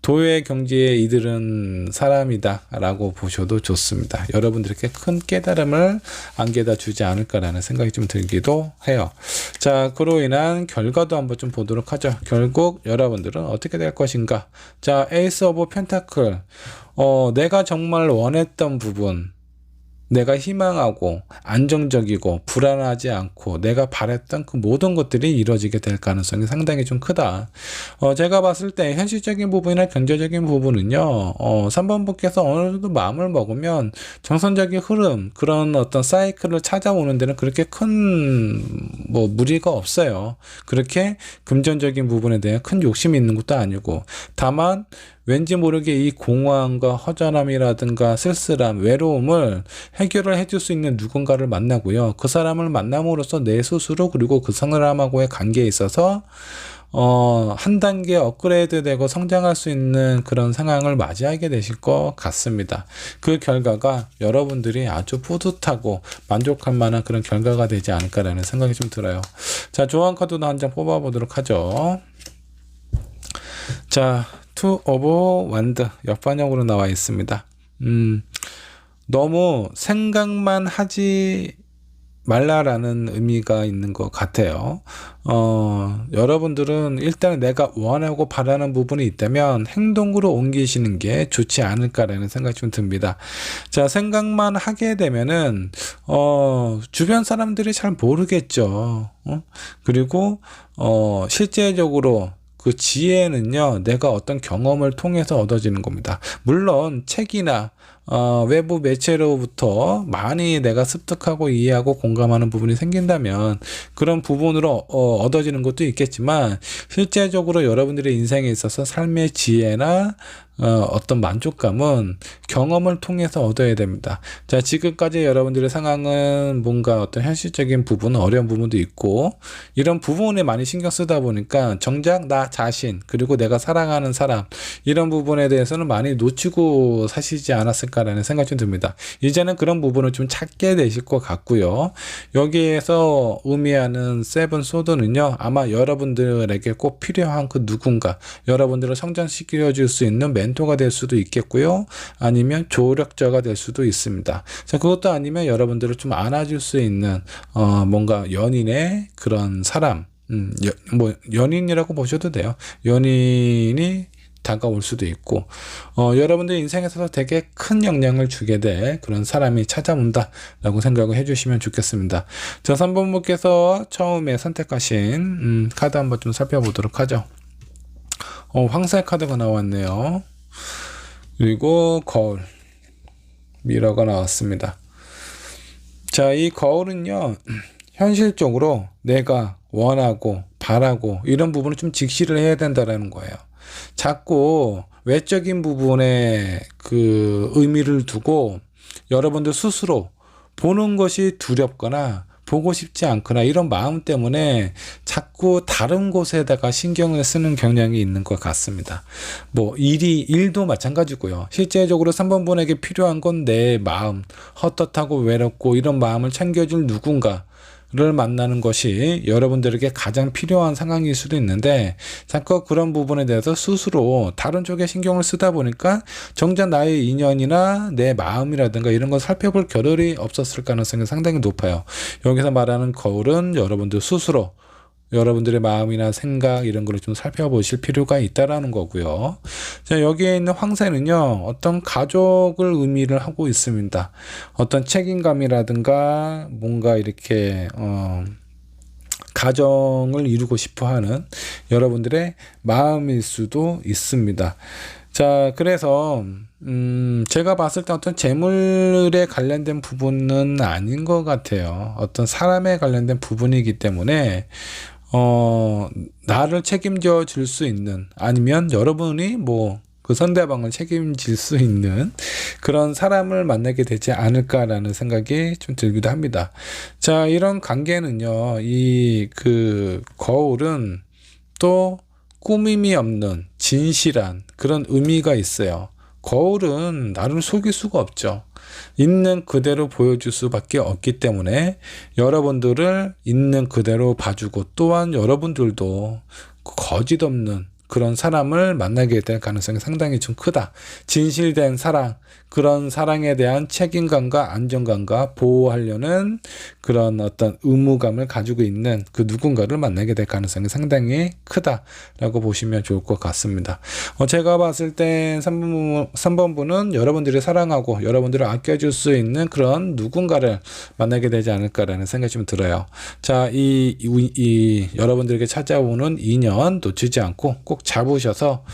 도의 경지에 이르는 사람이다 라고 보셔도 좋습니다. 여러분들에게 큰 깨달음을 안겨다 주지 않을까라는 생각이 좀 들기도 해요. 자, 그로 인한 결과도 한번 좀 보도록 하죠. 결국 여러분들은 어떻게 될 것인가. 자, 에이스 오브 펜타클, 내가 정말 원했던 부분, 내가 희망하고 안정적이고 불안하지 않고 내가 바랬던 그 모든 것들이 이루어지게 될 가능성이 상당히 좀 크다. 제가 봤을 때 현실적인 부분이나 경제적인 부분은요, 3번 분께서 어느 정도 마음을 먹으면 정선적인 흐름, 그런 어떤 사이클을 찾아오는 데는 그렇게 큰 무리가 없어요. 그렇게 금전적인 부분에 대한 큰 욕심이 있는 것도 아니고, 다만 왠지 모르게 이 공허함과 허전함이라든가 쓸쓸함, 외로움을 해결을 해줄 수 있는 누군가를 만나고요. 그 사람을 만남으로써 내 스스로 그리고 그 사람하고의 관계에 있어서 한 단계 업그레이드 되고 성장할 수 있는 그런 상황을 맞이하게 되실 것 같습니다. 그 결과가 여러분들이 아주 뿌듯하고 만족할 만한 그런 결과가 되지 않을까라는 생각이 좀 들어요. 자, 조언 카드도 한 장 뽑아보도록 하죠. 자, 투 오브 완드 역반역으로 나와 있습니다. 너무 생각만 하지 말라라는 의미가 있는 것 같아요. 여러분들은 일단 내가 원하고 바라는 부분이 있다면 행동으로 옮기시는 게 좋지 않을까라는 생각이 좀 듭니다. 자, 생각만 하게 되면은 주변 사람들이 잘 모르겠죠. 그리고 실제적으로 그 지혜는요, 내가 어떤 경험을 통해서 얻어지는 겁니다. 물론 책이나 외부 매체로부터 많이 내가 습득하고 이해하고 공감하는 부분이 생긴다면 그런 부분으로 얻어지는 것도 있겠지만, 실제적으로 여러분들의 인생에 있어서 삶의 지혜나 어떤 만족감은 경험을 통해서 얻어야 됩니다. 자, 지금까지 여러분들의 상황은 뭔가 어떤 현실적인 부분, 어려운 부분도 있고 이런 부분에 많이 신경 쓰다 보니까 정작 나 자신, 그리고 내가 사랑하는 사람, 이런 부분에 대해서는 많이 놓치고 사시지 않았을까라는 생각이 좀 듭니다. 이제는 그런 부분을 좀 찾게 되실 것 같고요. 여기에서 의미하는 세븐 소드는요, 아마 여러분들에게 꼭 필요한 그 누군가, 여러분들을 성장시켜 줄 수 있는 멘토가 될 수도 있겠고요. 아니면 조력자가 될 수도 있습니다. 자, 그것도 아니면 여러분들을 좀 안아줄 수 있는 뭔가 연인의 그런 사람, 연인이라고 보셔도 돼요. 연인이 다가올 수도 있고, 여러분들 인생에서 되게 큰 영향을 주게 될 그런 사람이 찾아온다 라고 생각을 해주시면 좋겠습니다. 자, 3번 분께서 처음에 선택하신 카드 한번 좀 살펴보도록 하죠. 황색 카드가 나왔네요. 그리고 거울, 미러가 나왔습니다. 자, 이 거울은요, 현실적으로 내가 원하고 바라고 이런 부분을 좀 직시를 해야 된다라는 거예요. 자꾸 외적인 부분에 그 의미를 두고 여러분들 스스로 보는 것이 두렵거나 보고 싶지 않거나 이런 마음 때문에 자꾸 다른 곳에다가 신경을 쓰는 경향이 있는 것 같습니다. 일도 마찬가지고요. 실제적으로 3번 분에게 필요한 건 내 마음, 헛헛하고 외롭고 이런 마음을 챙겨줄 누군가 를 만나는 것이 여러분들에게 가장 필요한 상황일 수도 있는데, 자꾸 그런 부분에 대해서 스스로 다른 쪽에 신경을 쓰다 보니까 정작 나의 인연이나 내 마음이라든가 이런 걸 살펴볼 겨를이 없었을 가능성이 상당히 높아요. 여기서 말하는 거울은 여러분들 스스로 여러분들의 마음이나 생각 이런 거를 좀 살펴보실 필요가 있다라는 거고요. 자, 여기에 있는 황새는요, 어떤 가족을 의미를 하고 있습니다. 어떤 책임감이라든가 뭔가 이렇게 가정을 이루고 싶어 하는 여러분들의 마음일 수도 있습니다. 자, 그래서 제가 봤을 때 어떤 재물에 관련된 부분은 아닌 것 같아요. 어떤 사람에 관련된 부분이기 때문에 나를 책임져 줄 수 있는, 아니면 여러분이 그 상대방을 책임질 수 있는 그런 사람을 만나게 되지 않을까라는 생각이 좀 들기도 합니다. 자, 이런 관계는요, 거울은 또 꾸밈이 없는 진실한 그런 의미가 있어요. 거울은 나를 속일 수가 없죠. 있는 그대로 보여줄 수밖에 없기 때문에 여러분들을 있는 그대로 봐주고, 또한 여러분들도 거짓 없는 그런 사람을 만나게 될 가능성이 상당히 좀 크다. 진실된 사랑, 그런 사랑에 대한 책임감과 안정감과 보호하려는 그런 어떤 의무감을 가지고 있는 그 누군가를 만나게 될 가능성이 상당히 크다라고 보시면 좋을 것 같습니다. 제가 봤을 때 3번분은 여러분들이 사랑하고 여러분들을 아껴줄 수 있는 그런 누군가를 만나게 되지 않을까라는 생각이 좀 들어요. 자, 이 여러분들에게 찾아오는 인연 놓치지 않고 꼭 잡으셔서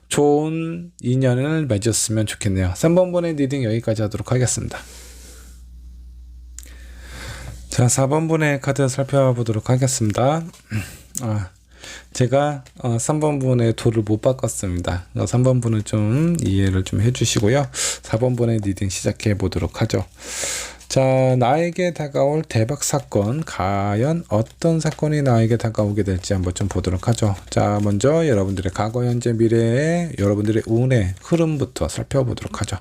좋은 인연을 맺었으면 좋겠네요. 3번분의 리딩 여기까지 하도록 하겠습니다. 자, 4번분의 카드 살펴보도록 하겠습니다. 제가 3번분의 돌을 못 바꿨습니다. 3번분은 좀 이해를 좀 해주시고요. 4번분의 리딩 시작해 보도록 하죠. 자, 나에게 다가올 대박 사건, 과연 어떤 사건이 나에게 다가오게 될지 한번 좀 보도록 하죠. 자, 먼저 여러분들의 과거, 현재, 미래의 여러분들의 운의 흐름부터 살펴보도록 하죠.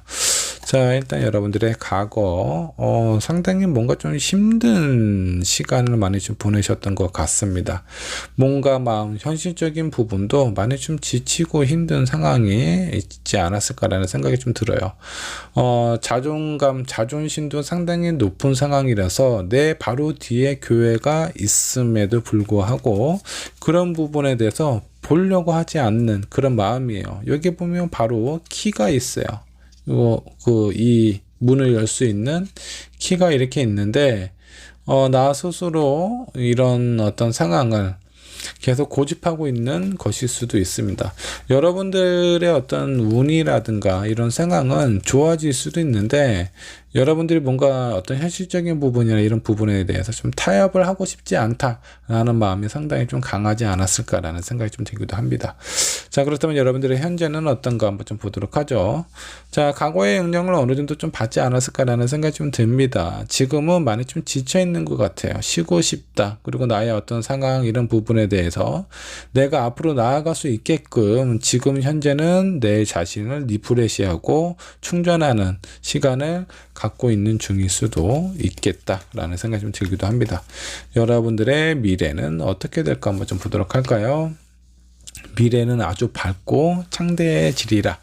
자, 일단 여러분들의 과거, 상당히 뭔가 좀 힘든 시간을 많이 좀 보내셨던 것 같습니다. 뭔가 마음, 현실적인 부분도 많이 좀 지치고 힘든 상황이 있지 않았을까라는 생각이 좀 들어요. 자존감, 자존심도 상당히 높은 상황이라서 내 바로 뒤에 교회가 있음에도 불구하고 그런 부분에 대해서 보려고 하지 않는 그런 마음이에요. 여기 보면 바로 키가 있어요. 이 문을 열 수 있는 키가 이렇게 있는데, 나 스스로 이런 어떤 상황을 계속 고집하고 있는 것일 수도 있습니다. 여러분들의 어떤 운이라든가 이런 상황은 좋아질 수도 있는데, 여러분들이 뭔가 어떤 현실적인 부분이나 이런 부분에 대해서 좀 타협을 하고 싶지 않다라는 마음이 상당히 좀 강하지 않았을까라는 생각이 좀 들기도 합니다. 자, 그렇다면 여러분들의 현재는 어떤가 한번 좀 보도록 하죠. 자, 과거의 영향을 어느 정도 좀 받지 않았을까라는 생각이 좀 듭니다. 지금은 많이 좀 지쳐 있는 것 같아요. 쉬고 싶다. 그리고 나의 어떤 상황 이런 부분에 대해서 내가 앞으로 나아갈 수 있게끔 지금 현재는 내 자신을 리프레시하고 충전하는 시간을 갖고 있는 중일 수도 있겠다라는 생각이 좀 들기도 합니다. 여러분들의 미래는 어떻게 될까 한번 좀 보도록 할까요? 미래는 아주 밝고 창대해지리라.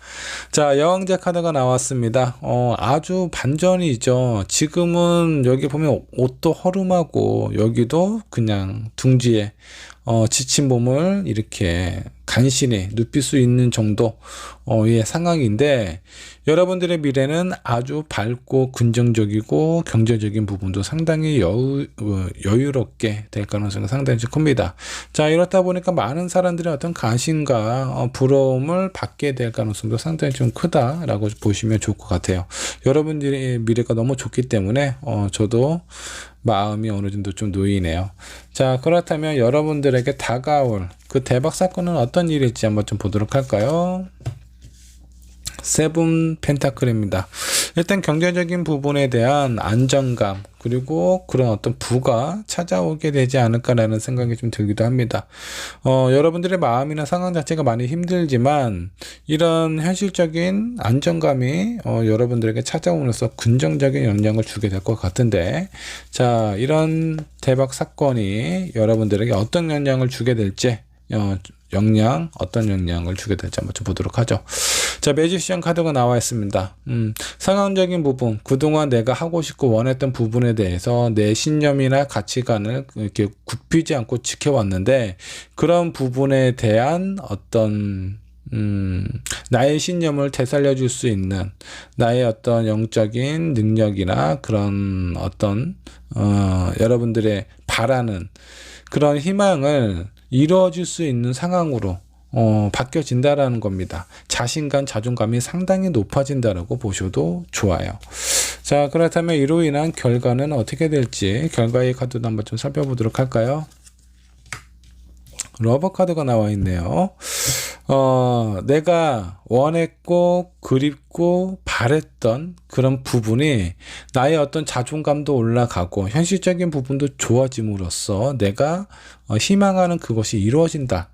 자, 여왕자 카드가 나왔습니다. 아주 반전이죠. 지금은 여기 보면 옷도 허름하고 여기도 그냥 둥지에 지친 몸을 이렇게 간신히 눕힐 수 있는 정도의 상황인데, 여러분들의 미래는 아주 밝고 긍정적이고 경제적인 부분도 상당히 여유롭게 될 가능성이 상당히 큽니다. 자, 이렇다 보니까 많은 사람들의 어떤 관심과 부러움을 받게 될 가능성도 상당히 좀 크다라고 보시면 좋을 것 같아요. 여러분들의 미래가 너무 좋기 때문에 저도 마음이 어느 정도 좀 놓이네요. 자, 그렇다면 여러분들에게 다가올 그 대박 사건은 어떤 일일지 한번 좀 보도록 할까요? 세븐 펜타클입니다. 일단 경제적인 부분에 대한 안정감, 그리고 그런 어떤 부가 찾아오게 되지 않을까라는 생각이 좀 들기도 합니다. 여러분들의 마음이나 상황 자체가 많이 힘들지만 이런 현실적인 안정감이 여러분들에게 찾아오면서 긍정적인 영향을 주게 될 것 같은데, 자, 이런 대박 사건이 여러분들에게 어떤 영향을 주게 될지, 어떤 영향을 주게 될지 한번 좀 보도록 하죠. 자, 매지션 카드가 나와 있습니다. 상황적인 부분, 그동안 내가 하고 싶고 원했던 부분에 대해서 내 신념이나 가치관을 이렇게 굽히지 않고 지켜왔는데, 그런 부분에 대한 어떤 나의 신념을 되살려 줄 수 있는 나의 어떤 영적인 능력이나 그런 어떤 여러분들의 바라는 그런 희망을 이루어질 수 있는 상황으로 바뀌어진다라는 겁니다. 자신감, 자존감이 상당히 높아진다라고 보셔도 좋아요. 자, 그렇다면 이로 인한 결과는 어떻게 될지 결과의 카드도 한번 좀 살펴보도록 할까요? 러버 카드가 나와 있네요. 내가 원했고 그립고 바랬던 그런 부분이 나의 어떤 자존감도 올라가고 현실적인 부분도 좋아짐으로써 내가 희망하는 그것이 이루어진다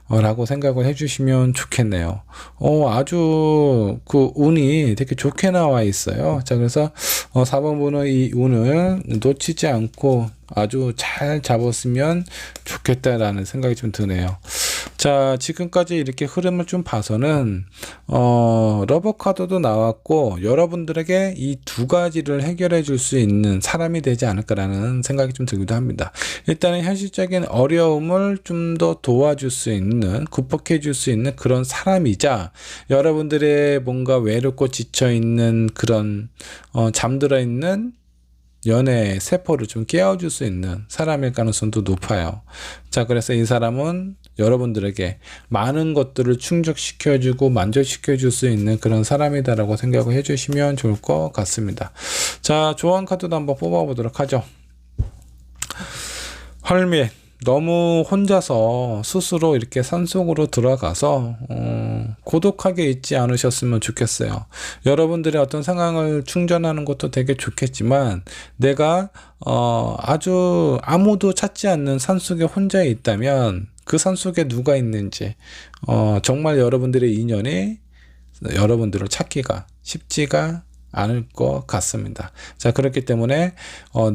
라고 생각을 해주시면 좋겠네요. 아주 그 운이 되게 좋게 나와 있어요. 자, 그래서 4번분은 이 운을 놓치지 않고 아주 잘 잡았으면 좋겠다라는 생각이 좀 드네요. 자, 지금까지 이렇게 흐름을 좀 봐서는 러버 카드도 나왔고 여러분들에게 이 두 가지를 해결해 줄 수 있는 사람이 되지 않을까라는 생각이 좀 들기도 합니다. 일단은 현실적인 어려움을 좀 더 도와줄 수 있는, 극복해 줄 수 있는 그런 사람이자 여러분들의 뭔가 외롭고 지쳐 있는 그런 잠들어 있는 연애의 세포를 좀 깨워줄 수 있는 사람일 가능성도 높아요. 자, 그래서 이 사람은 여러분들에게 많은 것들을 충족시켜주고 만족시켜줄 수 있는 그런 사람이다라고 생각을 해주시면 좋을 것 같습니다. 자, 조언 카드도 한번 뽑아보도록 하죠. 헐밋, 너무 혼자서 스스로 이렇게 산속으로 들어가서 고독하게 있지 않으셨으면 좋겠어요. 여러분들의 어떤 상황을 충전하는 것도 되게 좋겠지만 내가 아주 아무도 찾지 않는 산속에 혼자 있다면 그 산속에 누가 있는지 정말 여러분들의 인연이 여러분들을 찾기가 쉽지가 않을 것 같습니다. 자, 그렇기 때문에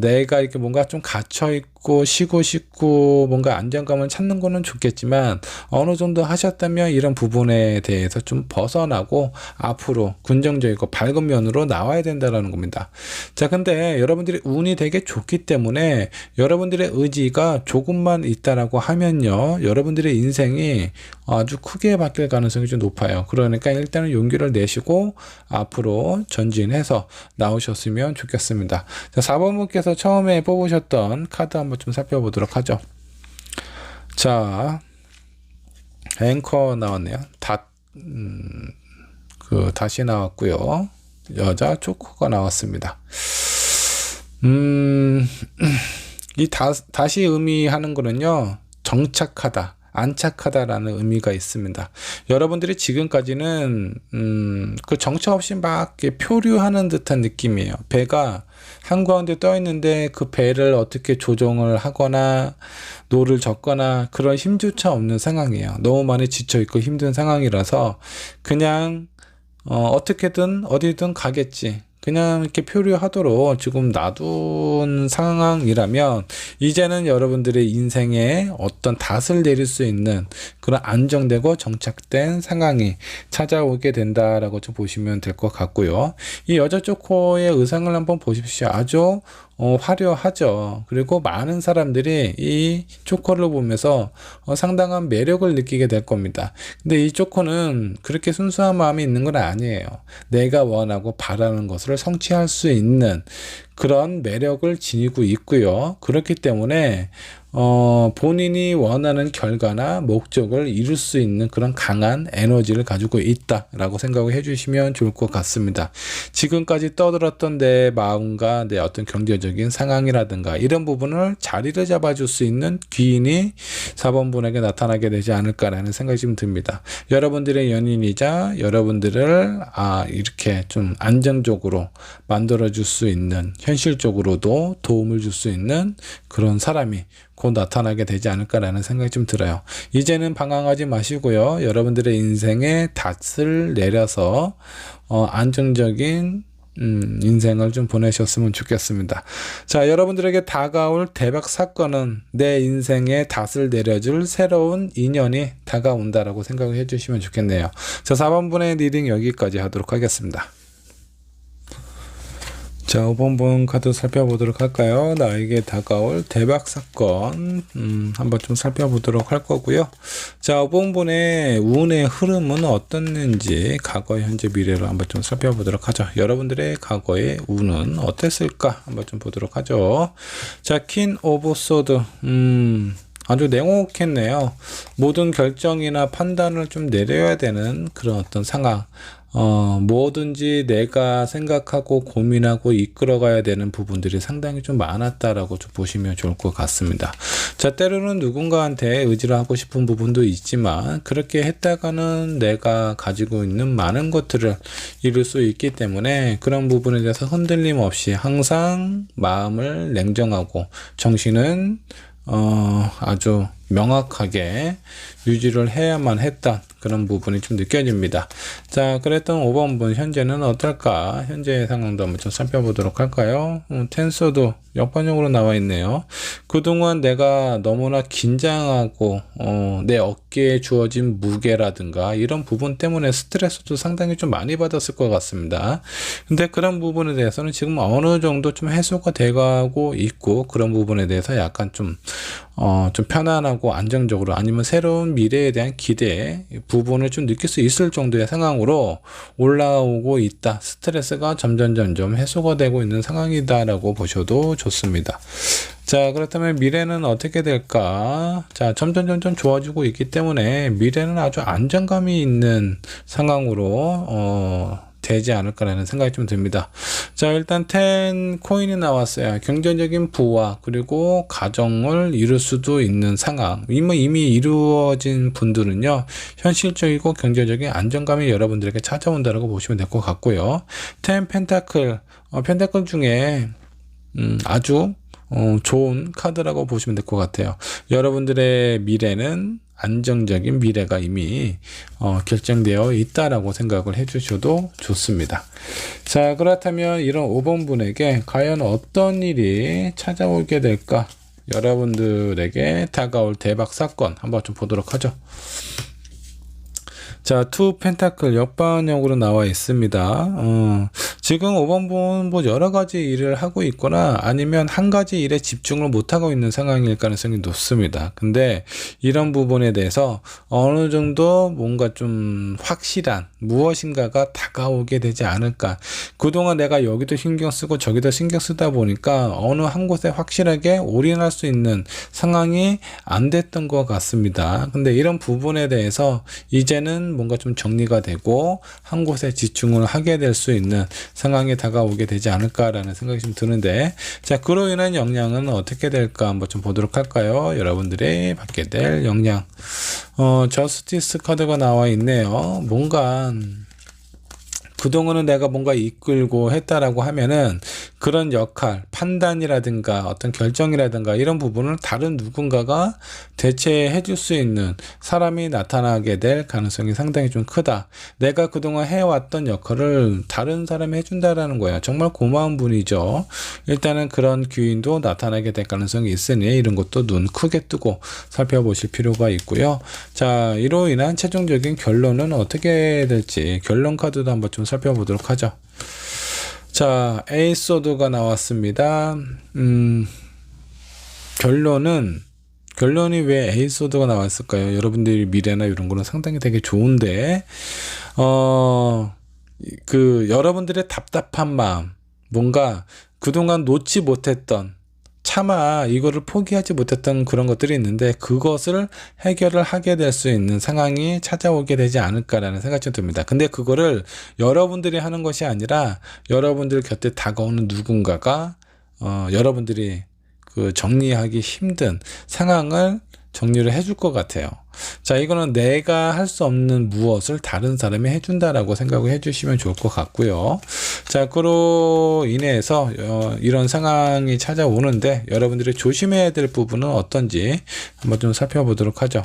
내가 이렇게 뭔가 좀 갇혀 있고 쉬고 싶고 뭔가 안정감을 찾는 거는 좋겠지만 어느 정도 하셨다면 이런 부분에 대해서 좀 벗어나고 앞으로 긍정적이고 밝은 면으로 나와야 된다라는 겁니다. 자, 근데 여러분들이 운이 되게 좋기 때문에 여러분들의 의지가 조금만 있다라고 하면요, 여러분들의 인생이 아주 크게 바뀔 가능성이 좀 높아요. 그러니까 일단은 용기를 내시고 앞으로 전진해서 나오셨으면 좋겠습니다. 자, 4번분께서 처음에 뽑으셨던 카드 한번 좀 살펴보도록 하죠. 자, 앵커 나왔네요. 다시 나왔고요. 여자 조커가 나왔습니다. 이 다시 의미하는 거는요, 정착하다, 안착하다라는 의미가 있습니다. 여러분들이 지금까지는 그 정처 없이 막 이렇게 표류하는 듯한 느낌이에요. 배가 한가운데 떠 있는데 그 배를 어떻게 조정을 하거나 노를 젓거나 그런 힘조차 없는 상황이에요. 너무 많이 지쳐 있고 힘든 상황이라서 그냥 어떻게든 어디든 가겠지, 그냥 이렇게 표류하도록 지금 놔둔 상황이라면 이제는 여러분들의 인생에 어떤 닷을 내릴 수 있는 그런 안정되고 정착된 상황이 찾아오게 된다라고 좀 보시면 될 것 같고요. 이 여자 조커의 의상을 한번 보십시오. 아주 화려하죠. 그리고 많은 사람들이 이 조커를 보면서 상당한 매력을 느끼게 될 겁니다. 근데 이 조커는 그렇게 순수한 마음이 있는 건 아니에요. 내가 원하고 바라는 것을 성취할 수 있는 그런 매력을 지니고 있고요. 그렇기 때문에 본인이 원하는 결과나 목적을 이룰 수 있는 그런 강한 에너지를 가지고 있다라고 생각을 해주시면 좋을 것 같습니다. 지금까지 떠들었던 내 마음과 내 어떤 경제적인 상황이라든가 이런 부분을 자리를 잡아줄 수 있는 귀인이 4번분에게 나타나게 되지 않을까라는 생각이 좀 듭니다. 여러분들의 연인이자 여러분들을 이렇게 좀 안정적으로 만들어줄 수 있는, 현실적으로도 도움을 줄 수 있는 그런 사람이 곧 나타나게 되지 않을까라는 생각이 좀 들어요. 이제는 방황하지 마시고요. 여러분들의 인생에 닷을 내려서 안정적인 인생을 좀 보내셨으면 좋겠습니다. 자, 여러분들에게 다가올 대박 사건은 내 인생에 닷을 내려줄 새로운 인연이 다가온다라고 생각을 해주시면 좋겠네요. 자, 4번분의 리딩 여기까지 하도록 하겠습니다. 자, 5번분 카드 살펴보도록 할까요? 나에게 다가올 대박 사건 한번 좀 살펴보도록 할 거고요. 자, 5번분의 운의 흐름은 어떻는지 과거, 현재, 미래로 한번 좀 살펴보도록 하죠. 여러분들의 과거의 운은 어땠을까 한번 좀 보도록 하죠. 자, 퀸 오브 소드, 아주 냉혹했네요. 모든 결정이나 판단을 좀 내려야 되는 그런 어떤 상황, 뭐든지 내가 생각하고 고민하고 이끌어가야 되는 부분들이 상당히 좀 많았다라고 좀 보시면 좋을 것 같습니다. 자, 때로는 누군가한테 의지를 하고 싶은 부분도 있지만 그렇게 했다가는 내가 가지고 있는 많은 것들을 잃을 수 있기 때문에 그런 부분에 대해서 흔들림 없이 항상 마음을 냉정하고 정신은 아주 명확하게 유지를 해야만 했던 그런 부분이 좀 느껴집니다. 자, 그랬던 5번분 현재는 어떨까? 현재의 상황도 한번 좀 살펴보도록 할까요? 텐서도 역반역으로 나와 있네요. 그동안 내가 너무나 긴장하고 내 어깨에 주어진 무게라든가 이런 부분 때문에 스트레스도 상당히 좀 많이 받았을 것 같습니다. 근데 그런 부분에 대해서는 지금 어느 정도 좀 해소가 돼가고 있고 그런 부분에 대해서 약간 좀 편안하고 안정적으로 아니면 새로운 미래에 대한 기대 부분을 좀 느낄 수 있을 정도의 상황으로 올라오고 있다. 스트레스가 점점 해소가 되고 있는 상황이다라고 보셔도 좋습니다. 자, 그렇다면 미래는 어떻게 될까? 자, 점점 좋아지고 있기 때문에 미래는 아주 안정감이 있는 상황으로 되지 않을까라는 생각이 좀 듭니다. 자, 일단 10 코인이 나왔어요. 경제적인 부와 그리고 가정을 이룰 수도 있는 상황. 이미 이루어진 분들은요, 현실적이고 경제적인 안정감이 여러분들에게 찾아온다고 보시면 될 것 같고요. 10 펜타클, 펜타클 중에 아주 좋은 카드라고 보시면 될 것 같아요. 여러분들의 미래는 안정적인 미래가 이미 결정되어 있다라고 생각을 해주셔도 좋습니다. 자, 그렇다면 이런 5번 분에게 과연 어떤 일이 찾아오게 될까? 여러분들에게 다가올 대박 사건 한번 좀 보도록 하죠. 자, 2 펜타클 역반역으로 나와 있습니다. 지금 5번 분 뭐 여러 가지 일을 하고 있거나 아니면 한 가지 일에 집중을 못하고 있는 상황일 가능성이 높습니다. 근데 이런 부분에 대해서 어느 정도 뭔가 좀 확실한 무엇인가가 다가오게 되지 않을까. 그동안 내가 여기도 신경 쓰고 저기도 신경 쓰다 보니까 어느 한 곳에 확실하게 올인할 수 있는 상황이 안 됐던 것 같습니다. 근데 이런 부분에 대해서 이제는 뭔가 좀 정리가 되고 한 곳에 집중을 하게 될 수 있는 상황이 다가오게 되지 않을까라는 생각이 좀 드는데, 자, 그로 인한 영향은 어떻게 될까 한번 좀 보도록 할까요? 여러분들이 받게 될 영향. 저스티스 카드가 나와 있네요. 뭔가 그동안은 내가 뭔가 이끌고 했다라고 하면은 그런 역할, 판단이라든가 어떤 결정이라든가 이런 부분을 다른 누군가가 대체해 줄 수 있는 사람이 나타나게 될 가능성이 상당히 좀 크다. 내가 그동안 해왔던 역할을 다른 사람이 해준다라는 거야. 정말 고마운 분이죠. 일단은 그런 귀인도 나타나게 될 가능성이 있으니 이런 것도 눈 크게 뜨고 살펴보실 필요가 있고요. 자, 이로 인한 최종적인 결론은 어떻게 될지 결론 카드도 한번 좀 살펴보도록 하죠. 자, 에이스 소드가 나왔습니다. 결론이 왜 에이스 소드가 나왔을까요? 여러분들이 미래나 이런 거는 상당히 되게 좋은데, 여러분들의 답답한 마음, 뭔가 그동안 놓지 못했던, 차마 이거를 포기하지 못했던 그런 것들이 있는데 그것을 해결을 하게 될 수 있는 상황이 찾아오게 되지 않을까라는 생각이 좀 듭니다. 근데 그거를 여러분들이 하는 것이 아니라 여러분들 곁에 다가오는 누군가가 여러분들이 그 정리하기 힘든 상황을 정리를 해줄 것 같아요. 자, 이거는 내가 할 수 없는 무엇을 다른 사람이 해준다라고 생각을 해주시면 좋을 것 같고요. 자, 그로 인해서 이런 상황이 찾아오는데 여러분들이 조심해야 될 부분은 어떤지 한번 좀 살펴보도록 하죠.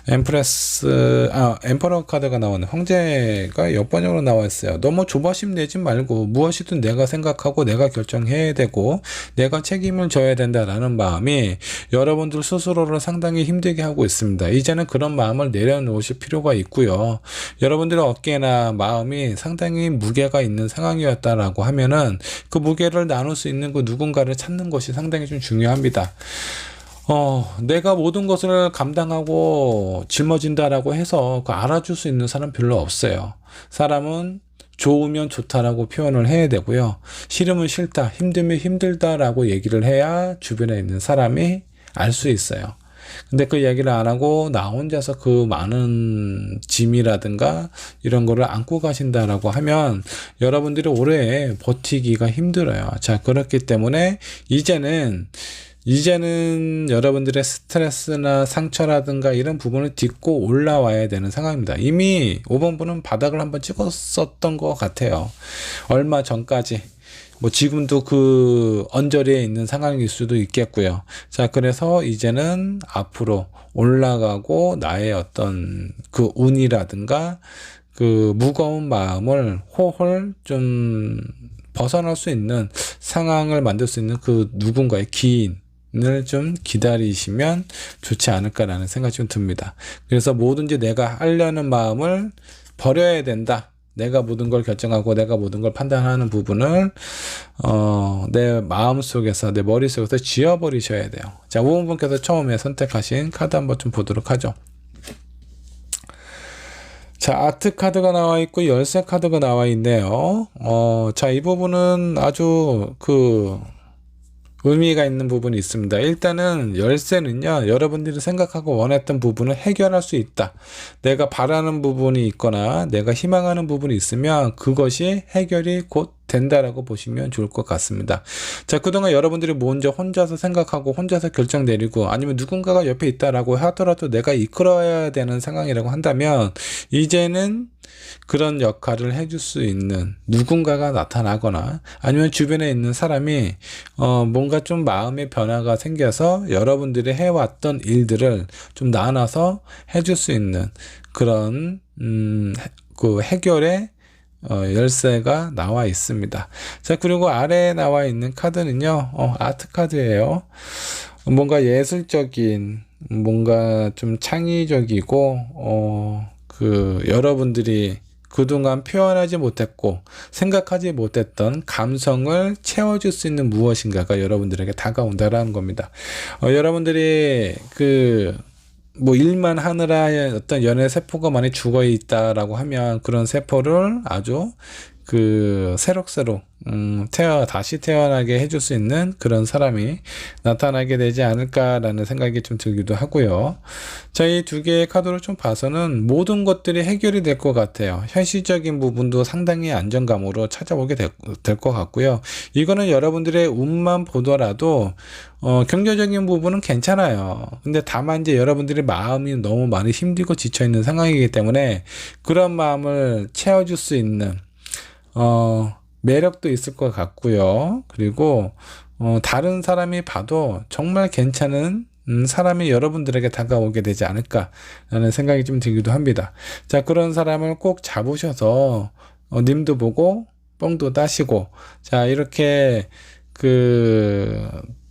엠퍼러 카드가 나오는 황제가 역번역으로 나와 있어요. 너무 조바심 내지 말고 무엇이든 내가 생각하고 내가 결정해야 되고 내가 책임을 져야 된다라는 마음이 여러분들 스스로를 상당히 힘들게 하고 있습니다. 이제는 그런 마음을 내려놓으실 필요가 있고요. 여러분들의 어깨나 마음이 상당히 무게가 있는 상황이었다라고 하면은 그 무게를 나눌 수 있는 그 누군가를 찾는 것이 상당히 좀 중요합니다. 내가 모든 것을 감당하고 짊어진다라고 해서 그 알아줄 수 있는 사람 별로 없어요. 사람은 좋으면 좋다라고 표현을 해야 되고요. 싫으면 싫다, 힘들면 힘들다라고 얘기를 해야 주변에 있는 사람이 알 수 있어요. 근데 그 얘기를 안 하고 나 혼자서 그 많은 짐이라든가 이런 거를 안고 가신다라고 하면 여러분들이 오래 버티기가 힘들어요. 자, 그렇기 때문에 이제는 여러분들의 스트레스나 상처라든가 이런 부분을 딛고 올라와야 되는 상황입니다. 이미 5번 분은 바닥을 한번 찍었었던 것 같아요. 얼마 전까지. 뭐 지금도 그 언저리에 있는 상황일 수도 있겠고요. 자, 그래서 이제는 앞으로 올라가고 나의 어떤 그 운이라든가 그 무거운 마음을 호홀 좀 벗어날 수 있는 상황을 만들 수 있는 그 누군가의 기인을 좀 기다리시면 좋지 않을까라는 생각이 좀 듭니다. 그래서 뭐든지 내가 하려는 마음을 버려야 된다. 내가 모든 걸 결정하고 내가 모든 걸 판단하는 부분을 내 마음속에서 내 머릿속에서 지워버리셔야 돼요. 자, 5번 분께서 처음에 선택하신 카드 한번 좀 보도록 하죠. 자, 아트 카드가 나와 있고 열쇠 카드가 나와 있네요. 자, 이 부분은 아주 의미가 있는 부분이 있습니다. 일단은 열쇠는요, 여러분들이 생각하고 원했던 부분을 해결할 수 있다. 내가 바라는 부분이 있거나 내가 희망하는 부분이 있으면 그것이 해결이 곧 된다라고 보시면 좋을 것 같습니다. 자, 그동안 여러분들이 먼저 혼자서 생각하고 혼자서 결정 내리고 아니면 누군가가 옆에 있다라고 하더라도 내가 이끌어야 되는 상황이라고 한다면 이제는 그런 역할을 해줄 수 있는 누군가가 나타나거나 아니면 주변에 있는 사람이 뭔가 좀 마음의 변화가 생겨서 여러분들이 해왔던 일들을 좀 나눠서 해줄 수 있는 그런 그 해결의 열쇠가 나와 있습니다. 자, 그리고 아래에 나와 있는 카드는요, 아트 카드예요. 뭔가 예술적인, 뭔가 좀 창의적이고, 여러분들이 그동안 표현하지 못했고 생각하지 못했던 감성을 채워줄 수 있는 무엇인가가 여러분들에게 다가온다라는 겁니다. 여러분들이 뭐 일만 하느라 어떤 연애 세포가 많이 죽어 있다라고 하면 그런 세포를 아주 새록새록 다시 태어나게 해줄 수 있는 그런 사람이 나타나게 되지 않을까라는 생각이 좀 들기도 하고요. 자, 이 두 개의 카드를 좀 봐서는 모든 것들이 해결이 될 것 같아요. 현실적인 부분도 상당히 안정감으로 찾아오게 될 것 같고요. 이거는 여러분들의 운만 보더라도 경제적인 부분은 괜찮아요. 근데 다만 이제 여러분들의 마음이 너무 많이 힘들고 지쳐있는 상황이기 때문에 그런 마음을 채워줄 수 있는 매력도 있을 것 같고요. 그리고 다른 사람이 봐도 정말 괜찮은 사람이 여러분들에게 다가오게 되지 않을까라는 생각이 좀 들기도 합니다. 자, 그런 사람을 꼭 잡으셔서 님도 보고 뻥도 따시고, 자, 이렇게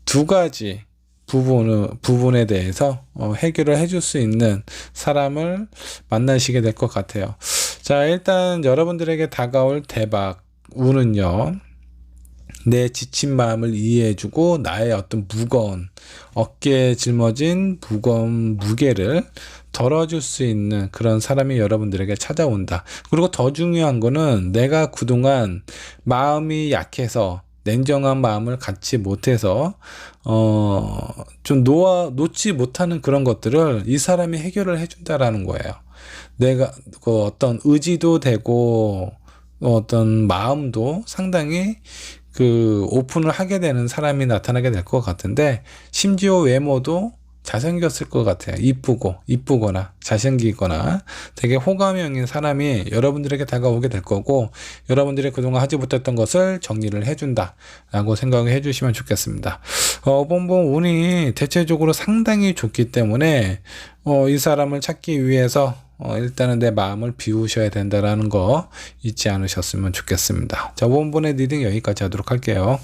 두 가지 부분에 대해서 해결을 해줄 수 있는 사람을 만나시게 될 것 같아요. 자, 일단 여러분들에게 다가올 대박 운은요, 내 지친 마음을 이해해주고 나의 어떤 무거운 어깨에 짊어진 무거운 무게를 덜어줄 수 있는 그런 사람이 여러분들에게 찾아온다. 그리고 더 중요한 거는 내가 그동안 마음이 약해서 냉정한 마음을 갖지 못해서 좀 놓지 못하는 그런 것들을 이 사람이 해결을 해준다라는 거예요. 내가 어떤 의지도 되고 어떤 마음도 상당히 오픈을 하게 되는 사람이 나타나게 될 것 같은데, 심지어 외모도 잘생겼을 것 같아요. 이쁘거나 잘생기거나 되게 호감형인 사람이 여러분들에게 다가오게 될 거고, 여러분들이 그동안 하지 못했던 것을 정리를 해준다 라고 생각을 해주시면 좋겠습니다. 본본 운이 대체적으로 상당히 좋기 때문에 이 사람을 찾기 위해서 일단은 내 마음을 비우셔야 된다라는 거 잊지 않으셨으면 좋겠습니다. 자, 본본의 리딩 여기까지 하도록 할게요.